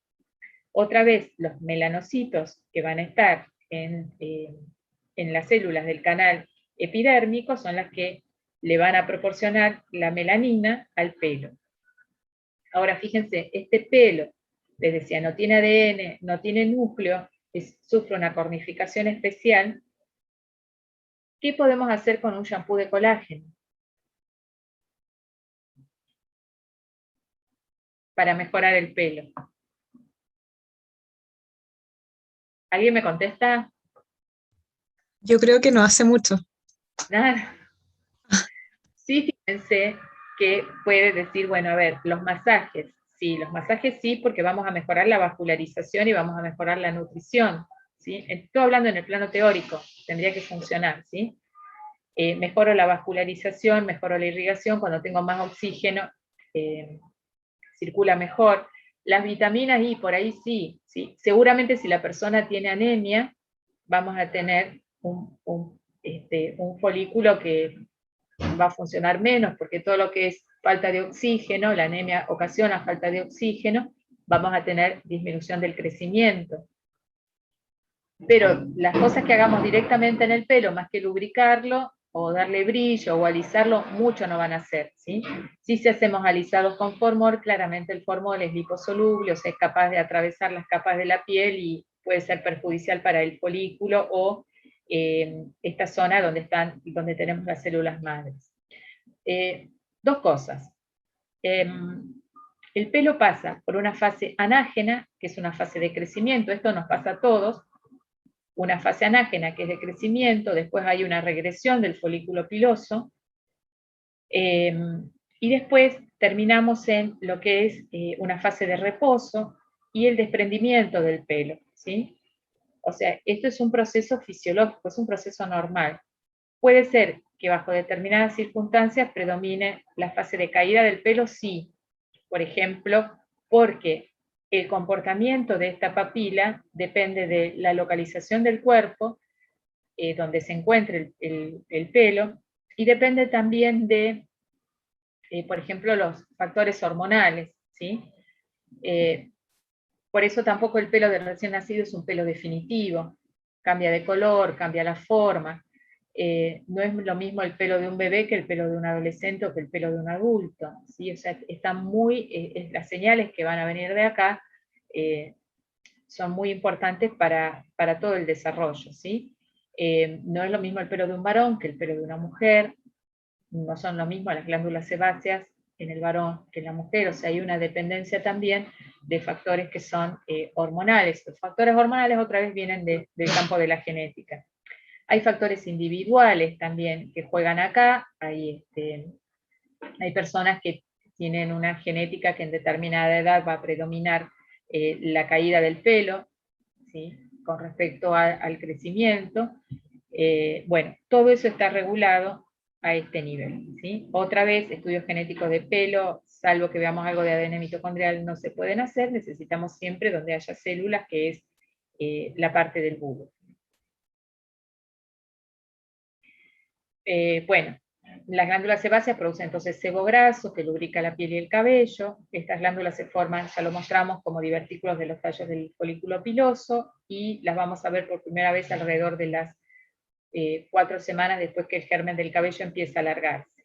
Otra vez, los melanocitos que van a estar en las células del canal epidérmico son las que le van a proporcionar la melanina al pelo. Ahora fíjense, este pelo, les decía, no tiene ADN, no tiene núcleo, sufre una cornificación especial. ¿Qué podemos hacer con un shampoo de colágeno? Para mejorar el pelo. ¿Alguien me contesta? Yo creo que no hace mucho. Nada. Sí, fíjense que puede decir, bueno, a ver, los masajes sí, porque vamos a mejorar la vascularización y vamos a mejorar la nutrición, ¿sí? Estoy hablando en el plano teórico, tendría que funcionar, ¿sí? Mejoro la vascularización, mejoro la irrigación, cuando tengo más oxígeno, circula mejor. Las vitaminas y por ahí sí. Seguramente si la persona tiene anemia, vamos a tener un folículo que va a funcionar menos, porque todo lo que es falta de oxígeno, la anemia ocasiona falta de oxígeno, vamos a tener disminución del crecimiento. Pero las cosas que hagamos directamente en el pelo, más que lubricarlo, o darle brillo, o alisarlo, mucho no van a hacer, ¿sí? Si hacemos alisados con formol, claramente el formol es liposoluble, o sea, es capaz de atravesar las capas de la piel y puede ser perjudicial para el folículo o esta zona donde tenemos las células madres. Dos cosas. El pelo pasa por una fase anágena, que es una fase de crecimiento, esto nos pasa a todos, una fase anágena que es de crecimiento, después hay una regresión del folículo piloso, y después terminamos en lo que es una fase de reposo y el desprendimiento del pelo, ¿sí? O sea, esto es un proceso fisiológico, es un proceso normal. Puede ser que bajo determinadas circunstancias predomine la fase de caída del pelo, sí. Por ejemplo, porque el comportamiento de esta papila depende de la localización del cuerpo, donde se encuentre el pelo, y depende también de, por ejemplo, los factores hormonales, ¿sí? Por eso tampoco el pelo de recién nacido es un pelo definitivo, cambia de color, cambia la forma. No es lo mismo el pelo de un bebé que el pelo de un adolescente o que el pelo de un adulto, ¿sí? O sea, están las señales que van a venir de acá son muy importantes para todo el desarrollo, ¿sí? No es lo mismo el pelo de un varón que el pelo de una mujer, no son lo mismo las glándulas sebáceas en el varón que en la mujer, o sea, hay una dependencia también de factores que son hormonales. Los factores hormonales otra vez vienen del campo de la genética. Hay factores individuales también que juegan acá, hay personas que tienen una genética que en determinada edad va a predominar la caída del pelo, ¿sí? Con respecto al crecimiento. Bueno, todo eso está regulado a este nivel, ¿sí? Otra vez, estudios genéticos de pelo, salvo que veamos algo de ADN mitocondrial, no se pueden hacer, necesitamos siempre donde haya células, que es la parte del bulbo. Bueno, las glándulas sebáceas producen entonces sebo graso que lubrica la piel y el cabello. Estas glándulas se forman, ya lo mostramos, como divertículos de los tallos del folículo piloso, y las vamos a ver por primera vez alrededor de las 4 semanas después que el germen del cabello empieza a alargarse.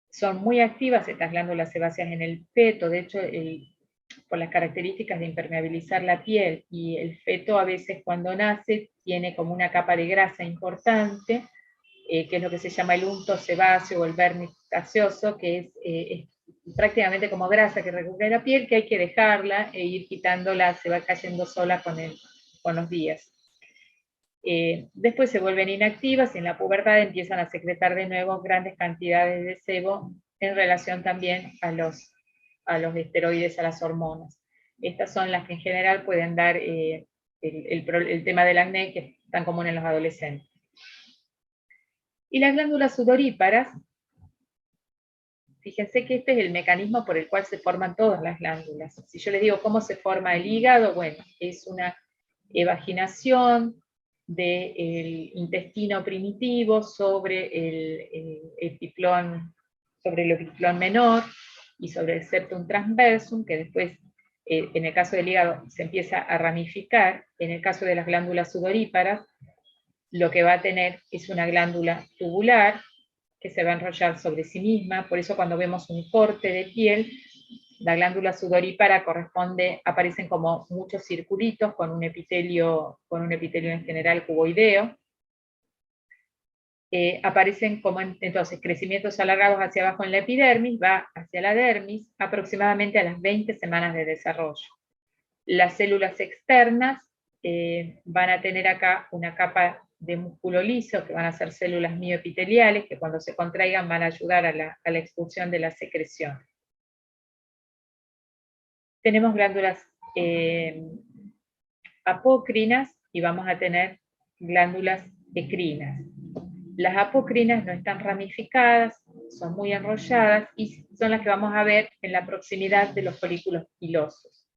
Son muy activas estas glándulas sebáceas en el feto, de hecho, por las características de impermeabilizar la piel, y el feto a veces cuando nace tiene como una capa de grasa importante, que es lo que se llama el unto sebáceo o el vernis gaseoso, que es prácticamente como grasa que recubre la piel, que hay que dejarla e ir quitándola, se va cayendo sola con los días. Después se vuelven inactivas y en la pubertad empiezan a secretar de nuevo grandes cantidades de sebo en relación también a los esteroides, a las hormonas. Estas son las que en general pueden dar el tema del acné, que es tan común en los adolescentes. Y las glándulas sudoríparas, fíjense que este es el mecanismo por el cual se forman todas las glándulas. Si yo les digo cómo se forma el hígado, bueno, es una evaginación del intestino primitivo sobre el epiplón menor y sobre el septum transversum, que después, en el caso del hígado, se empieza a ramificar. En el caso de las glándulas sudoríparas, lo que va a tener es una glándula tubular que se va a enrollar sobre sí misma. Por eso cuando vemos un corte de piel, la glándula sudorípara aparecen como muchos circulitos con un epitelio en general cuboideo. Aparecen como entonces crecimientos alargados hacia abajo en la epidermis, va hacia la dermis, aproximadamente a las 20 semanas de desarrollo. Las células externas van a tener acá una capa de músculo liso, que van a ser células mioepiteliales, que cuando se contraigan van a ayudar a la expulsión de la secreción. Tenemos glándulas apócrinas y vamos a tener glándulas ecrinas. Las apocrinas no están ramificadas, son muy enrolladas y son las que vamos a ver en la proximidad de los folículos pilosos.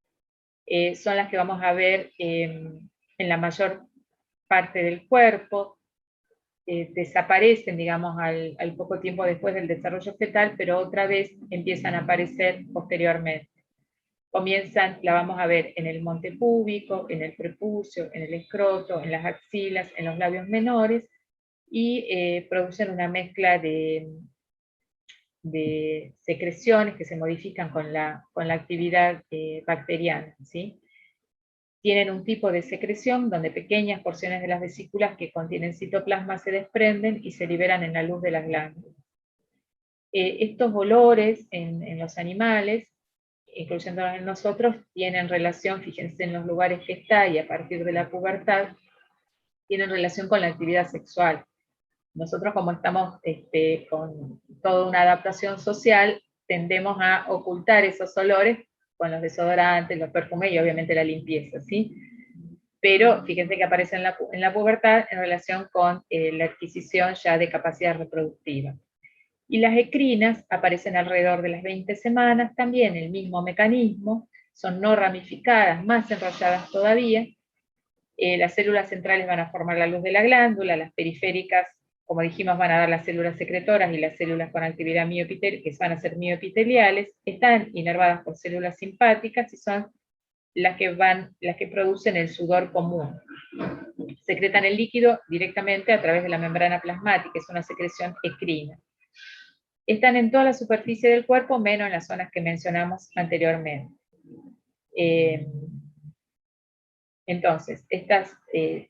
Son las que vamos a ver en la mayor parte del cuerpo, desaparecen, digamos, al poco tiempo después del desarrollo fetal, pero otra vez empiezan a aparecer posteriormente. Comienzan, la vamos a ver en el monte púbico, en el prepucio, en el escroto, en las axilas, en los labios menores, y producen una mezcla de secreciones que se modifican con la actividad bacteriana, ¿sí? Tienen un tipo de secreción donde pequeñas porciones de las vesículas que contienen citoplasma se desprenden y se liberan en la luz de las glándulas. Estos olores en los animales, incluyéndolos en nosotros, tienen relación, fíjense en los lugares que está, y a partir de la pubertad, tienen relación con la actividad sexual. Nosotros, como estamos con toda una adaptación social, tendemos a ocultar esos olores con los desodorantes, los perfumes y obviamente la limpieza, ¿sí? Pero fíjense que aparece en la pubertad en relación con la adquisición ya de capacidad reproductiva. Y las ecrinas aparecen alrededor de las 20 semanas, también el mismo mecanismo, son no ramificadas, más enrolladas todavía. Las células centrales van a formar la luz de la glándula, las periféricas, como dijimos, van a dar las células secretoras y las células con actividad mioepitelial, que van a ser mioepiteliales, están inervadas por células simpáticas y son las que producen el sudor común. Secretan el líquido directamente a través de la membrana plasmática, es una secreción ecrina. Están en toda la superficie del cuerpo, menos en las zonas que mencionamos anteriormente. Entonces, estas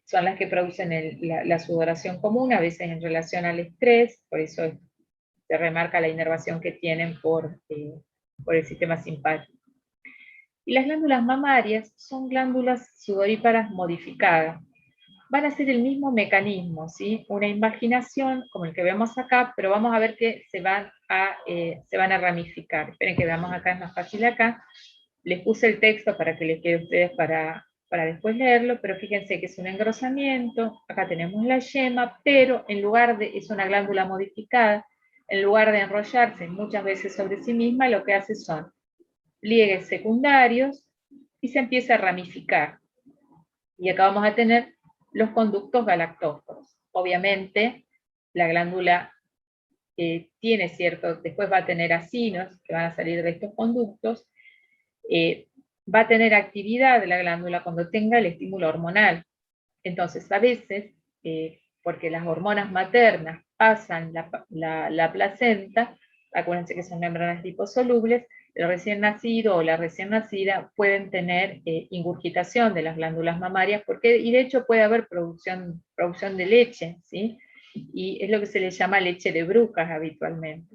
son las que producen la sudoración común, a veces en relación al estrés, por eso se remarca la inervación que tienen por el sistema simpático. Y las glándulas mamarias son glándulas sudoríparas modificadas. Van a ser el mismo mecanismo, ¿sí? Una invaginación, como el que vemos acá, pero vamos a ver que se van a ramificar. Esperen que veamos acá, es más fácil acá. Les puse el texto para que les quede a ustedes para después leerlo, pero fíjense que es un engrosamiento, acá tenemos la yema, pero en lugar de, es una glándula modificada, en lugar de enrollarse muchas veces sobre sí misma, lo que hace son pliegues secundarios y se empieza a ramificar. Y acá vamos a tener los conductos galactóforos. Obviamente, la glándula tiene cierto, después va a tener acinos que van a salir de estos conductos, va a tener actividad de la glándula cuando tenga el estímulo hormonal. Entonces, a veces, porque las hormonas maternas pasan la placenta, acuérdense que son membranas liposolubles, el recién nacido o la recién nacida pueden tener ingurgitación de las glándulas mamarias, y de hecho puede haber producción de leche, ¿sí? Y es lo que se le llama leche de brujas habitualmente.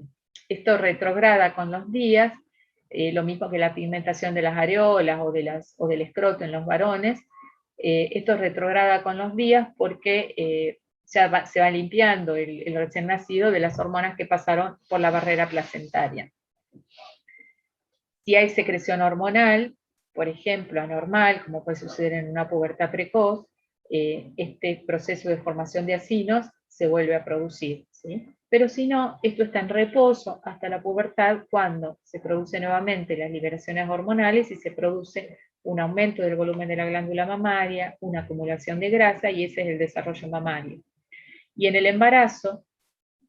Esto retrograda con los días, lo mismo que la pigmentación de las areolas o del escroto en los varones. Esto retrograda con los días porque se va limpiando el recién nacido de las hormonas que pasaron por la barrera placentaria. Si hay secreción hormonal, por ejemplo, anormal, como puede suceder en una pubertad precoz, este proceso de formación de acinos se vuelve a producir, ¿sí? Pero si no, esto está en reposo hasta la pubertad, cuando se produce nuevamente las liberaciones hormonales y se produce un aumento del volumen de la glándula mamaria, una acumulación de grasa, y ese es el desarrollo mamario. Y en el embarazo,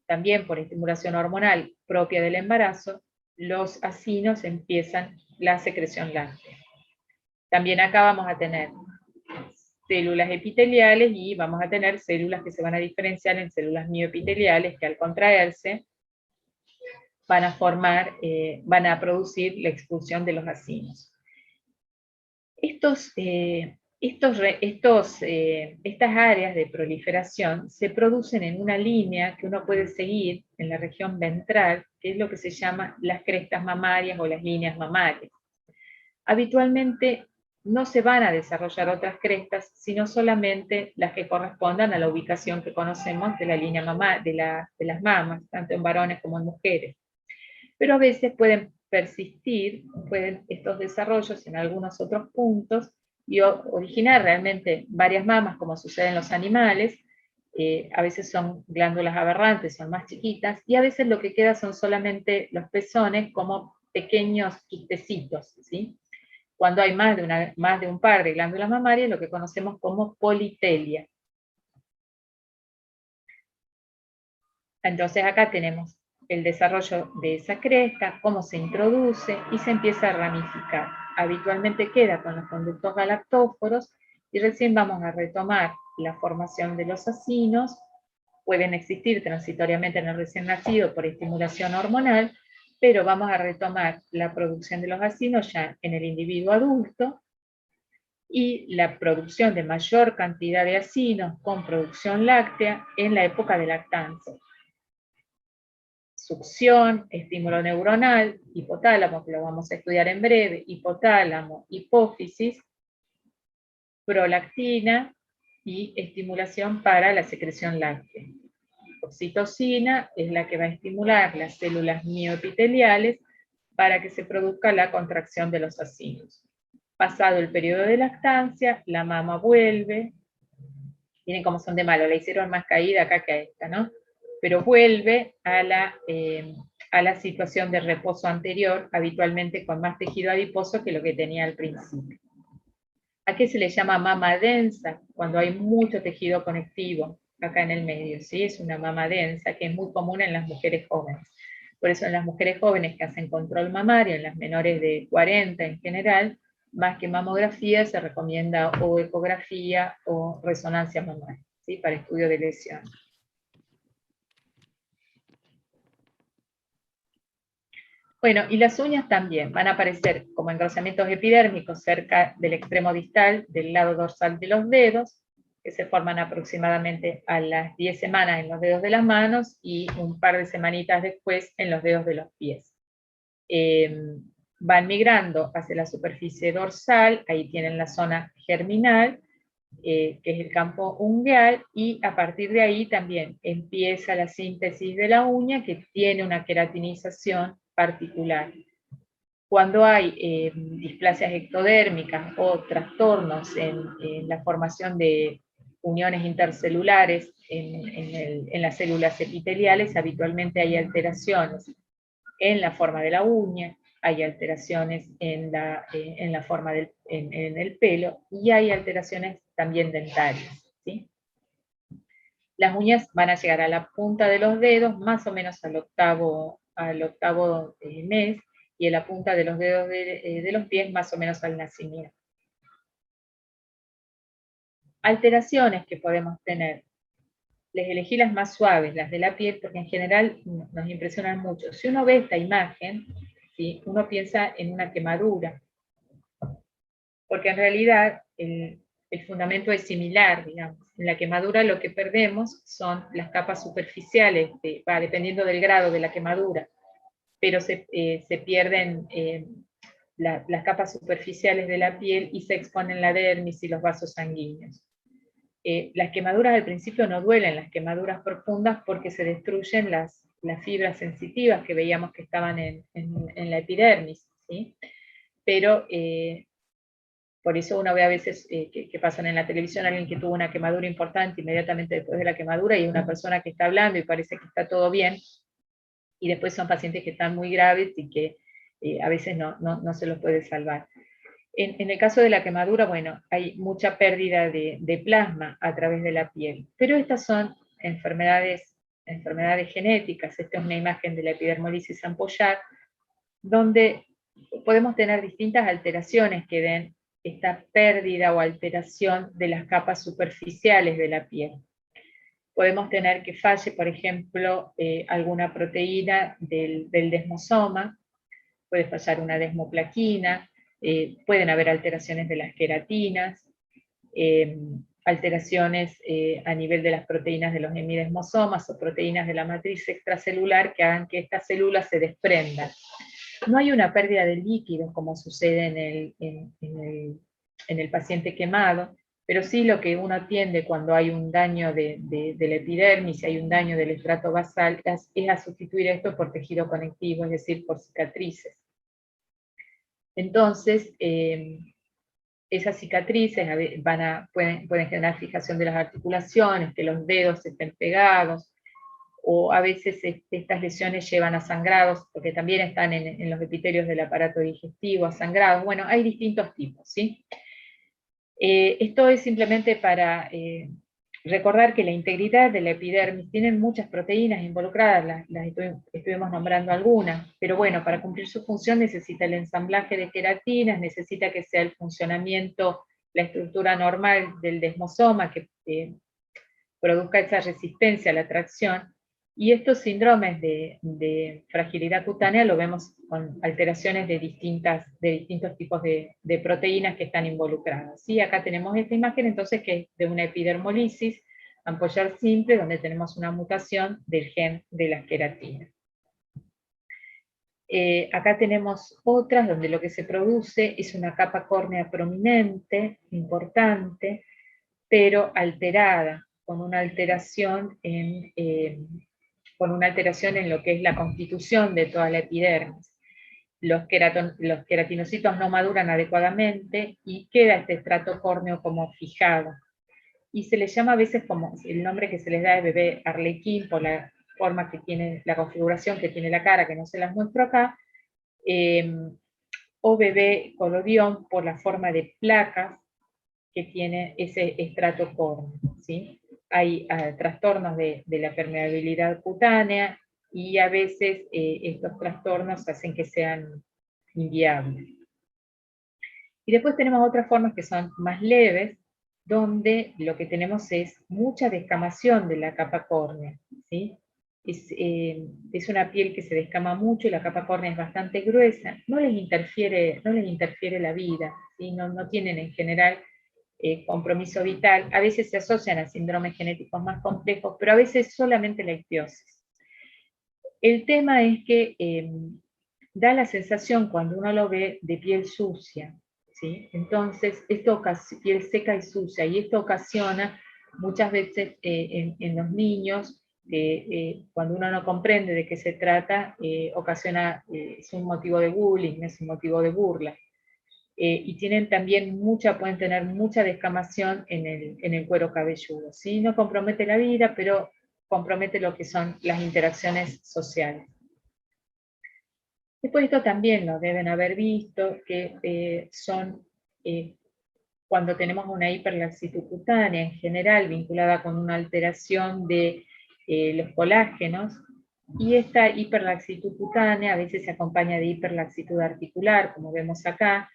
también por estimulación hormonal propia del embarazo, los acinos empiezan la secreción láctea. También acá vamos a tener células epiteliales y vamos a tener células que se van a diferenciar en células mioepiteliales que al contraerse van a producir la expulsión de los acinos. Estas áreas de proliferación se producen en una línea que uno puede seguir en la región ventral, que es lo que se llama las crestas mamarias o las líneas mamarias. Habitualmente no se van a desarrollar otras crestas, sino solamente las que correspondan a la ubicación que conocemos de la línea de las mamas, tanto en varones como en mujeres. Pero a veces pueden persistir, estos desarrollos en algunos otros puntos, y originar realmente varias mamas, como sucede en los animales. A veces son glándulas aberrantes, son más chiquitas, y a veces lo que queda son solamente los pezones como pequeños quistecitos, ¿sí? Cuando hay más de un par de glándulas mamarias, lo que conocemos como politelia. Entonces acá tenemos el desarrollo de esa cresta, cómo se introduce y se empieza a ramificar. Habitualmente queda con los conductos galactóforos y recién vamos a retomar la formación de los acinos. Pueden existir transitoriamente en el recién nacido por estimulación hormonal, pero vamos a retomar la producción de los acinos ya en el individuo adulto, y la producción de mayor cantidad de acinos con producción láctea en la época de lactancia. Succión, estímulo neuronal, hipotálamo, que lo vamos a estudiar en breve, hipotálamo, hipófisis, prolactina y estimulación para la secreción láctea. Oxitocina es la que va a estimular las células mioepiteliales para que se produzca la contracción de los acinos. Pasado el periodo de lactancia, la mama vuelve, miren cómo son de malo, la hicieron más caída acá que a esta, ¿no? Pero vuelve a la situación de reposo anterior, habitualmente con más tejido adiposo que lo que tenía al principio. ¿A qué se le llama mama densa? Cuando hay mucho tejido conectivo acá en el medio, ¿sí? Es una mama densa que es muy común en las mujeres jóvenes. Por eso en las mujeres jóvenes que hacen control mamario, en las menores de 40 en general, más que mamografía se recomienda o ecografía o resonancia mamaria, ¿sí? Para estudio de lesión. Bueno, y las uñas también van a aparecer como engrosamientos epidérmicos cerca del extremo distal del lado dorsal de los dedos, que se forman aproximadamente a las 10 semanas en los dedos de las manos y un par de semanitas después en los dedos de los pies. Van migrando hacia la superficie dorsal, ahí tienen la zona germinal, que es el campo ungueal, y a partir de ahí también empieza la síntesis de la uña, que tiene una queratinización particular. Cuando hay displasias ectodérmicas o trastornos en la formación de uniones intercelulares en las células epiteliales, habitualmente hay alteraciones en la forma de la uña, hay alteraciones en la forma en el pelo, y hay alteraciones también dentarias, ¿sí? Las uñas van a llegar a la punta de los dedos, más o menos al octavo mes, y en la punta de los dedos de los pies, más o menos al nacimiento. Alteraciones que podemos tener. Les elegí las más suaves, las de la piel, porque en general nos impresionan mucho. Si uno ve esta imagen, ¿sí? Uno piensa en una quemadura, porque en realidad el fundamento es similar, digamos. En la quemadura lo que perdemos son las capas superficiales, dependiendo del grado de la quemadura, pero se pierden las capas superficiales de la piel y se exponen la dermis y los vasos sanguíneos. Las quemaduras al principio no duelen, las quemaduras profundas, porque se destruyen las fibras sensitivas que veíamos que estaban en la epidermis, ¿sí? Pero por eso uno ve a veces que pasan en la televisión alguien que tuvo una quemadura importante inmediatamente después de la quemadura, y una persona que está hablando y parece que está todo bien, y después son pacientes que están muy graves y que a veces no se los puede salvar. En el caso de la quemadura, bueno, hay mucha pérdida de plasma a través de la piel, pero estas son enfermedades genéticas. Esta es una imagen de la epidermolisis ampollar, donde podemos tener distintas alteraciones que den esta pérdida o alteración de las capas superficiales de la piel. Podemos tener que falle, por ejemplo, alguna proteína del desmosoma, puede fallar una desmoplaquina, pueden haber alteraciones de las queratinas, alteraciones a nivel de las proteínas de los hemidesmosomas o proteínas de la matriz extracelular que hagan que estas células se desprendan. No hay una pérdida de líquidos como sucede en el paciente quemado, pero sí lo que uno tiende cuando hay un daño de la epidermis, hay un daño del estrato basal, es a sustituir esto por tejido conectivo, es decir, por cicatrices. Entonces, esas cicatrices pueden generar fijación de las articulaciones, que los dedos estén pegados, o a veces estas lesiones llevan a sangrados, porque también están en los epitelios del aparato digestivo, a sangrados. Bueno, hay distintos tipos, ¿sí? Esto es simplemente para Recordar que la integridad de la epidermis tienen muchas proteínas involucradas, las estuvimos nombrando algunas, pero bueno, para cumplir su función necesita el ensamblaje de queratinas, necesita que sea el funcionamiento, la estructura normal del desmosoma que produzca esa resistencia a la tracción, y estos síndromes de fragilidad cutánea lo vemos con alteraciones de distintos tipos de proteínas que están involucradas. ¿Sí? Acá tenemos esta imagen entonces que es de una epidermolisis ampollar simple, donde tenemos una mutación del gen de las queratinas. Acá tenemos otras donde lo que se produce es una capa córnea prominente, importante, pero alterada, con una alteración en lo que es la constitución de toda la epidermis. Los queratinocitos no maduran adecuadamente y queda este estrato córneo como fijado. Y se les llama a veces como, el nombre que se les da es bebé arlequín por la forma que tiene, la configuración que tiene la cara, que no se las muestro acá, o bebé colodión por la forma de placas que tiene ese estrato córneo, ¿sí? Hay trastornos de la permeabilidad cutánea y a veces estos trastornos hacen que sean inviables. Y después tenemos otras formas que son más leves, donde lo que tenemos es mucha descamación de la capa córnea, ¿sí? Es una piel que se descama mucho y la capa córnea es bastante gruesa, no les interfiere la vida, ¿sí? No tienen en general compromiso vital, a veces se asocian a síndromes genéticos más complejos, pero a veces solamente la ictiosis. El tema es que da la sensación cuando uno lo ve de piel sucia, ¿sí? Entonces, piel seca y sucia, y esto ocasiona muchas veces en los niños, cuando uno no comprende de qué se trata, es un motivo de bullying, es un motivo de burla. Y tienen también pueden tener mucha descamación en el cuero cabelludo, ¿sí? No compromete la vida, pero compromete lo que son las interacciones sociales. Después esto también lo deben haber visto, que son cuando tenemos una hiperlaxitud cutánea en general vinculada con una alteración de los colágenos, y esta hiperlaxitud cutánea a veces se acompaña de hiperlaxitud articular, como vemos acá,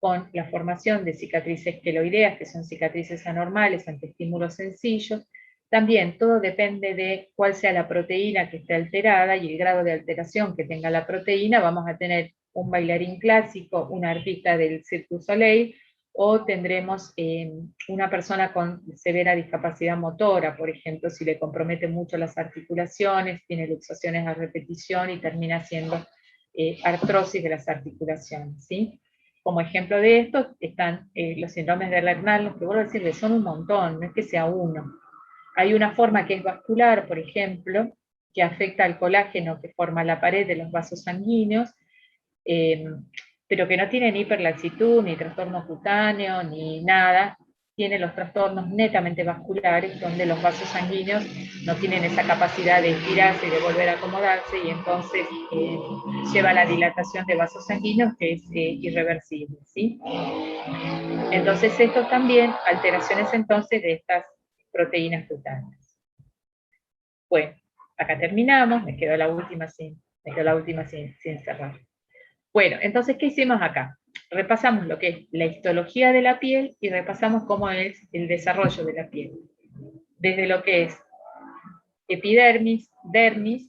con la formación de cicatrices queloideas, que son cicatrices anormales ante estímulos sencillos. También todo depende de cuál sea la proteína que esté alterada y el grado de alteración que tenga la proteína. Vamos a tener un bailarín clásico, un artista del Cirque du Soleil, o tendremos una persona con severa discapacidad motora, por ejemplo, si le compromete mucho las articulaciones, tiene luxaciones a repetición y termina siendo artrosis de las articulaciones, ¿sí? Como ejemplo de esto están los síndromes de Lerner, los que vuelvo a decir, son un montón, no es que sea uno. Hay una forma que es vascular, por ejemplo, que afecta al colágeno que forma la pared de los vasos sanguíneos, pero que no tiene ni hiperlaxitud, ni trastorno cutáneo, ni nada. Tiene los trastornos netamente vasculares, donde los vasos sanguíneos no tienen esa capacidad de estirarse y de volver a acomodarse, y entonces lleva a la dilatación de vasos sanguíneos, que es irreversible, ¿sí? Entonces esto también, alteraciones entonces de estas proteínas cutáneas. Bueno, acá terminamos, me quedó la última sin cerrar. Bueno, entonces, ¿qué hicimos acá? Repasamos lo que es la histología de la piel y repasamos cómo es el desarrollo de la piel. Desde lo que es epidermis, dermis,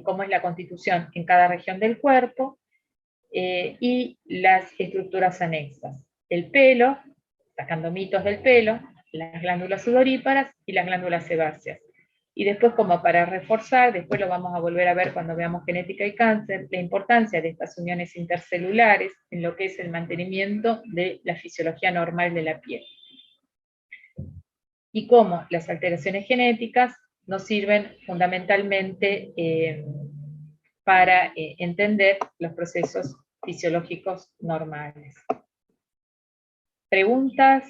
cómo es la constitución en cada región del cuerpo, y las estructuras anexas. El pelo, sacando mitos del pelo, las glándulas sudoríparas y las glándulas sebáceas. Y después, como para reforzar, después lo vamos a volver a ver cuando veamos genética y cáncer, la importancia de estas uniones intercelulares en lo que es el mantenimiento de la fisiología normal de la piel. Y cómo las alteraciones genéticas nos sirven fundamentalmente para entender los procesos fisiológicos normales. ¿Preguntas?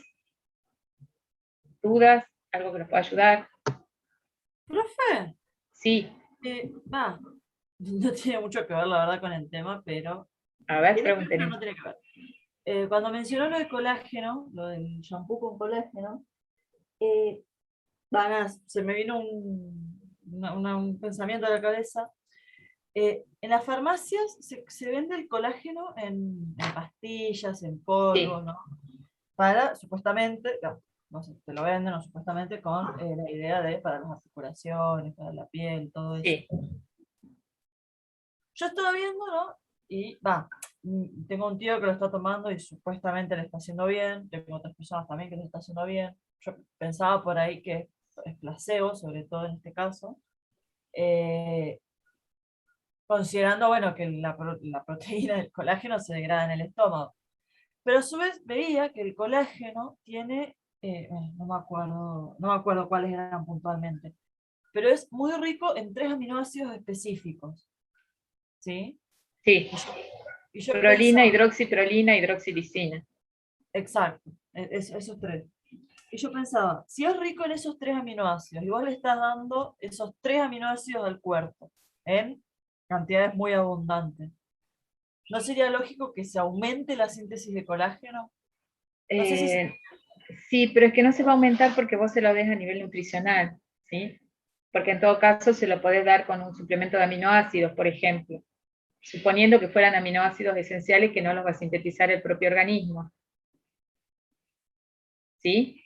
¿Dudas? ¿Algo que nos pueda ayudar? Profe, Sí. No tiene mucho que ver, la verdad, con el tema, pero... A ver, pregúntenme. No tiene que ver. Cuando mencionó lo de colágeno, lo del shampoo con colágeno, se me vino un pensamiento a la cabeza. En las farmacias se vende el colágeno en pastillas, en polvo, Sí. ¿no? Para, supuestamente, no sé, te lo venden, o supuestamente con la idea de para las articulaciones, para la piel, todo eso. Sí. Yo estaba viendo, ¿no? Y tengo un tío que lo está tomando y supuestamente le está haciendo bien, tengo otras personas también que le está haciendo bien. Yo pensaba por ahí que es placebo, sobre todo en este caso. Considerando, bueno, que la proteína del colágeno se degrada en el estómago. Pero a su vez veía que el colágeno tiene, no me acuerdo cuáles eran puntualmente, pero es muy rico en 3 aminoácidos específicos, ¿sí? Sí. Y yo Prolina, pensaba, hidroxiprolina, hidroxilisina. exacto, esos 3. Y yo pensaba, si es rico en esos 3 aminoácidos, y vos le estás dando esos 3 aminoácidos al cuerpo, en cantidades muy abundantes, ¿no sería lógico que se aumente la síntesis de colágeno? No sé si... Sí, pero es que no se va a aumentar porque vos se lo des a nivel nutricional, ¿sí? Porque en todo caso se lo podés dar con un suplemento de aminoácidos, por ejemplo, suponiendo que fueran aminoácidos esenciales que no los va a sintetizar el propio organismo. ¿Sí?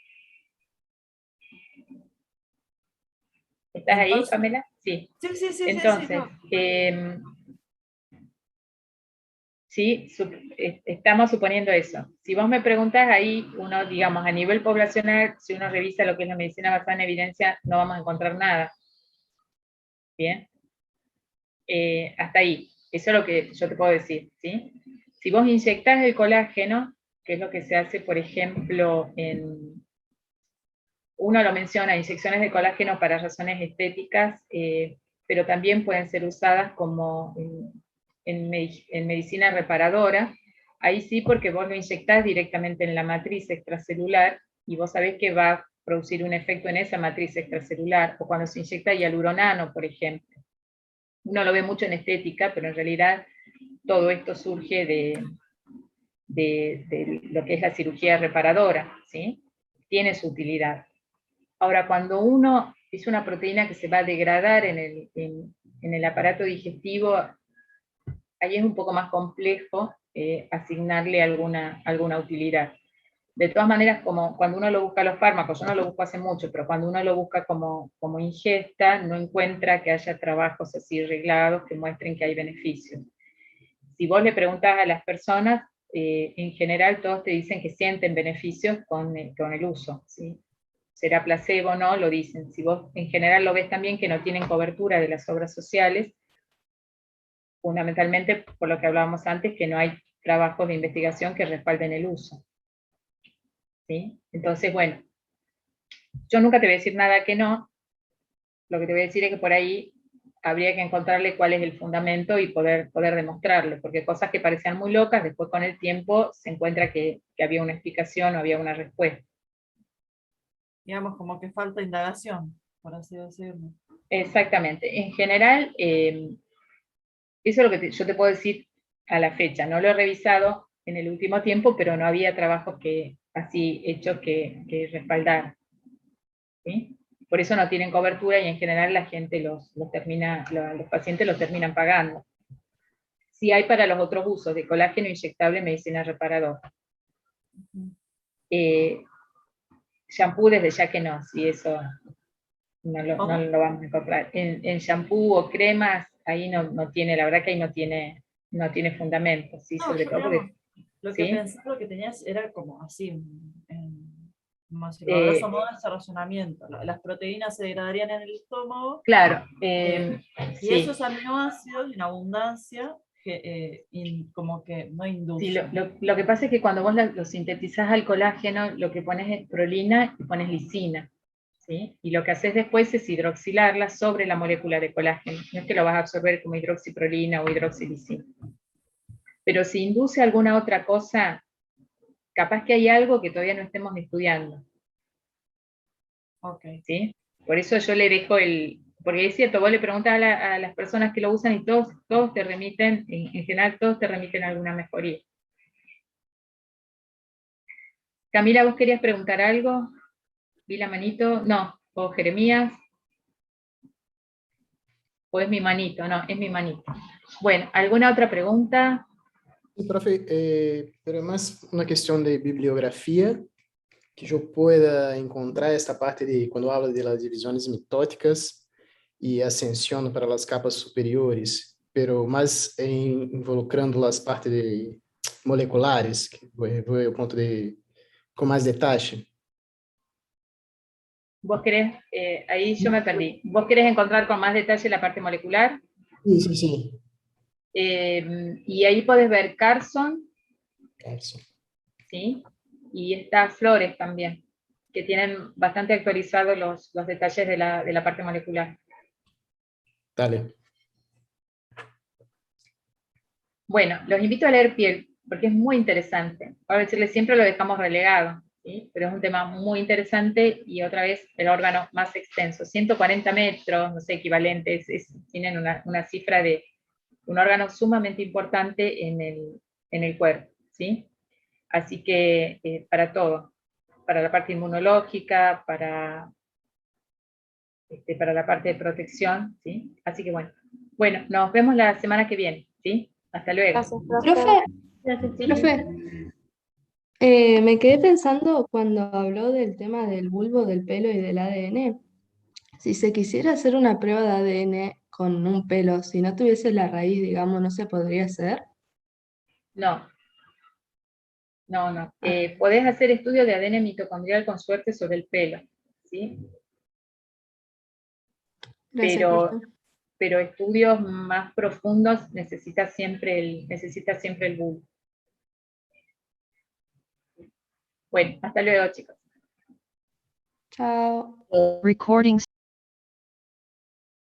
¿Estás ahí, Entonces, Pamela? Sí. sí, Entonces, no. sí, estamos suponiendo eso. Si vos me preguntás ahí, uno, digamos, a nivel poblacional, si uno revisa lo que es la medicina basada en evidencia, no vamos a encontrar nada. Bien. Hasta ahí. Eso es lo que yo te puedo decir, ¿sí? Si vos inyectás el colágeno, que es lo que se hace, por ejemplo, uno lo menciona, inyecciones de colágeno para razones estéticas, pero también pueden ser usadas como en medicina reparadora. Ahí sí, porque vos lo inyectás directamente en la matriz extracelular y vos sabés que va a producir un efecto en esa matriz extracelular, o cuando se inyecta hialuronano, por ejemplo. Uno lo ve mucho en estética, pero en realidad todo esto surge de lo que es la cirugía reparadora, ¿sí? Tiene su utilidad. Ahora, cuando uno es una proteína que se va a degradar en el aparato digestivo, ahí es un poco más complejo asignarle alguna utilidad. De todas maneras, como cuando uno lo busca los fármacos, yo no lo busco hace mucho, pero cuando uno lo busca como ingesta, no encuentra que haya trabajos así reglados que muestren que hay beneficios. Si vos le preguntas a las personas, en general todos te dicen que sienten beneficios con el uso, ¿sí? Será placebo o no, lo dicen. Si vos en general lo ves también que no tienen cobertura de las obras sociales, fundamentalmente por lo que hablábamos antes, que no hay trabajos de investigación que respalden el uso. ¿Sí? Entonces, bueno, yo nunca te voy a decir nada que no, lo que te voy a decir es que por ahí habría que encontrarle cuál es el fundamento y poder demostrarlo, porque cosas que parecían muy locas, después con el tiempo se encuentra que había una explicación o había una respuesta. Digamos, como que falta indagación, por así decirlo. Exactamente. En general, eso es lo que yo te puedo decir a la fecha. No lo he revisado en el último tiempo, pero no había trabajos así hechos que respaldar. ¿Sí? Por eso no tienen cobertura y en general la gente los pacientes los terminan pagando. Sí hay para los otros usos de colágeno inyectable en medicina reparadora. Shampoo desde ya que no, si eso no lo vamos a encontrar. En shampoo o cremas, ahí no tiene, la verdad que ahí no tiene fundamento, ¿sí? No, Sobre yo, todo digamos, porque, lo que ¿sí? pensé, lo que tenías era como así, como decirlo, a Eh, grosso modo ese razonamiento. Las proteínas se degradarían en el estómago, claro, y sí. esos aminoácidos en abundancia como que no Sí, inducen. lo que pasa es que cuando vos lo sintetizás al colágeno, lo que pones es prolina y pones lisina, ¿sí? Y lo que haces después es hidroxilarla sobre la molécula de colágeno. No es que lo vas a absorber como hidroxiprolina o hidroxilisina. Pero si induce alguna otra cosa, capaz que hay algo que todavía no estemos estudiando, Ok. ¿sí? Por eso yo le dejo porque es cierto, vos le preguntás a las personas que lo usan y todos te remiten, en general todos te remiten a alguna mejoría. Camila, ¿vos querías preguntar algo? Vi la manito. No, ¿O Jeremías? ¿O es mi manito? No, es mi manito. Bueno, ¿alguna otra pregunta? Sí, profe, pero es más una cuestión de bibliografía que yo pueda encontrar esta parte de cuando habla de las divisiones mitóticas y ascensión para las capas superiores, pero más involucrando las partes moleculares, que voy ao ponto de con más detalle. ¿Vos querés, ahí yo me perdí, ¿vos querés encontrar con más detalle la parte molecular? Sí, sí, sí. Y ahí podés ver Carson, Eso. ¿sí? Y está Flores también, que tienen bastante actualizados los detalles de la parte molecular. Dale. Bueno, los invito a leer Piel, porque es muy interesante. Para decirles, siempre lo dejamos relegado, ¿sí? Pero es un tema muy interesante y otra vez el órgano más extenso, 140 metros, no sé, equivalentes, tienen una cifra de un órgano sumamente importante en el cuerpo, ¿sí? Así que para todo, para la parte inmunológica, para la parte de protección, ¿sí? Así que bueno, nos vemos la semana que viene, ¿sí? Hasta luego. Gracias, profe. Profe, Gracias, sí. profe, me quedé pensando cuando habló del tema del bulbo, del pelo y del ADN. Si se quisiera hacer una prueba de ADN con un pelo, si no tuviese la raíz, digamos, ¿no se podría hacer? No, no. Podés hacer estudios de ADN mitocondrial con suerte sobre el pelo, ¿sí? Gracias, profe. Pero estudios más profundos necesita siempre el bulbo. Bueno, hasta luego, chicos. Chao. Recording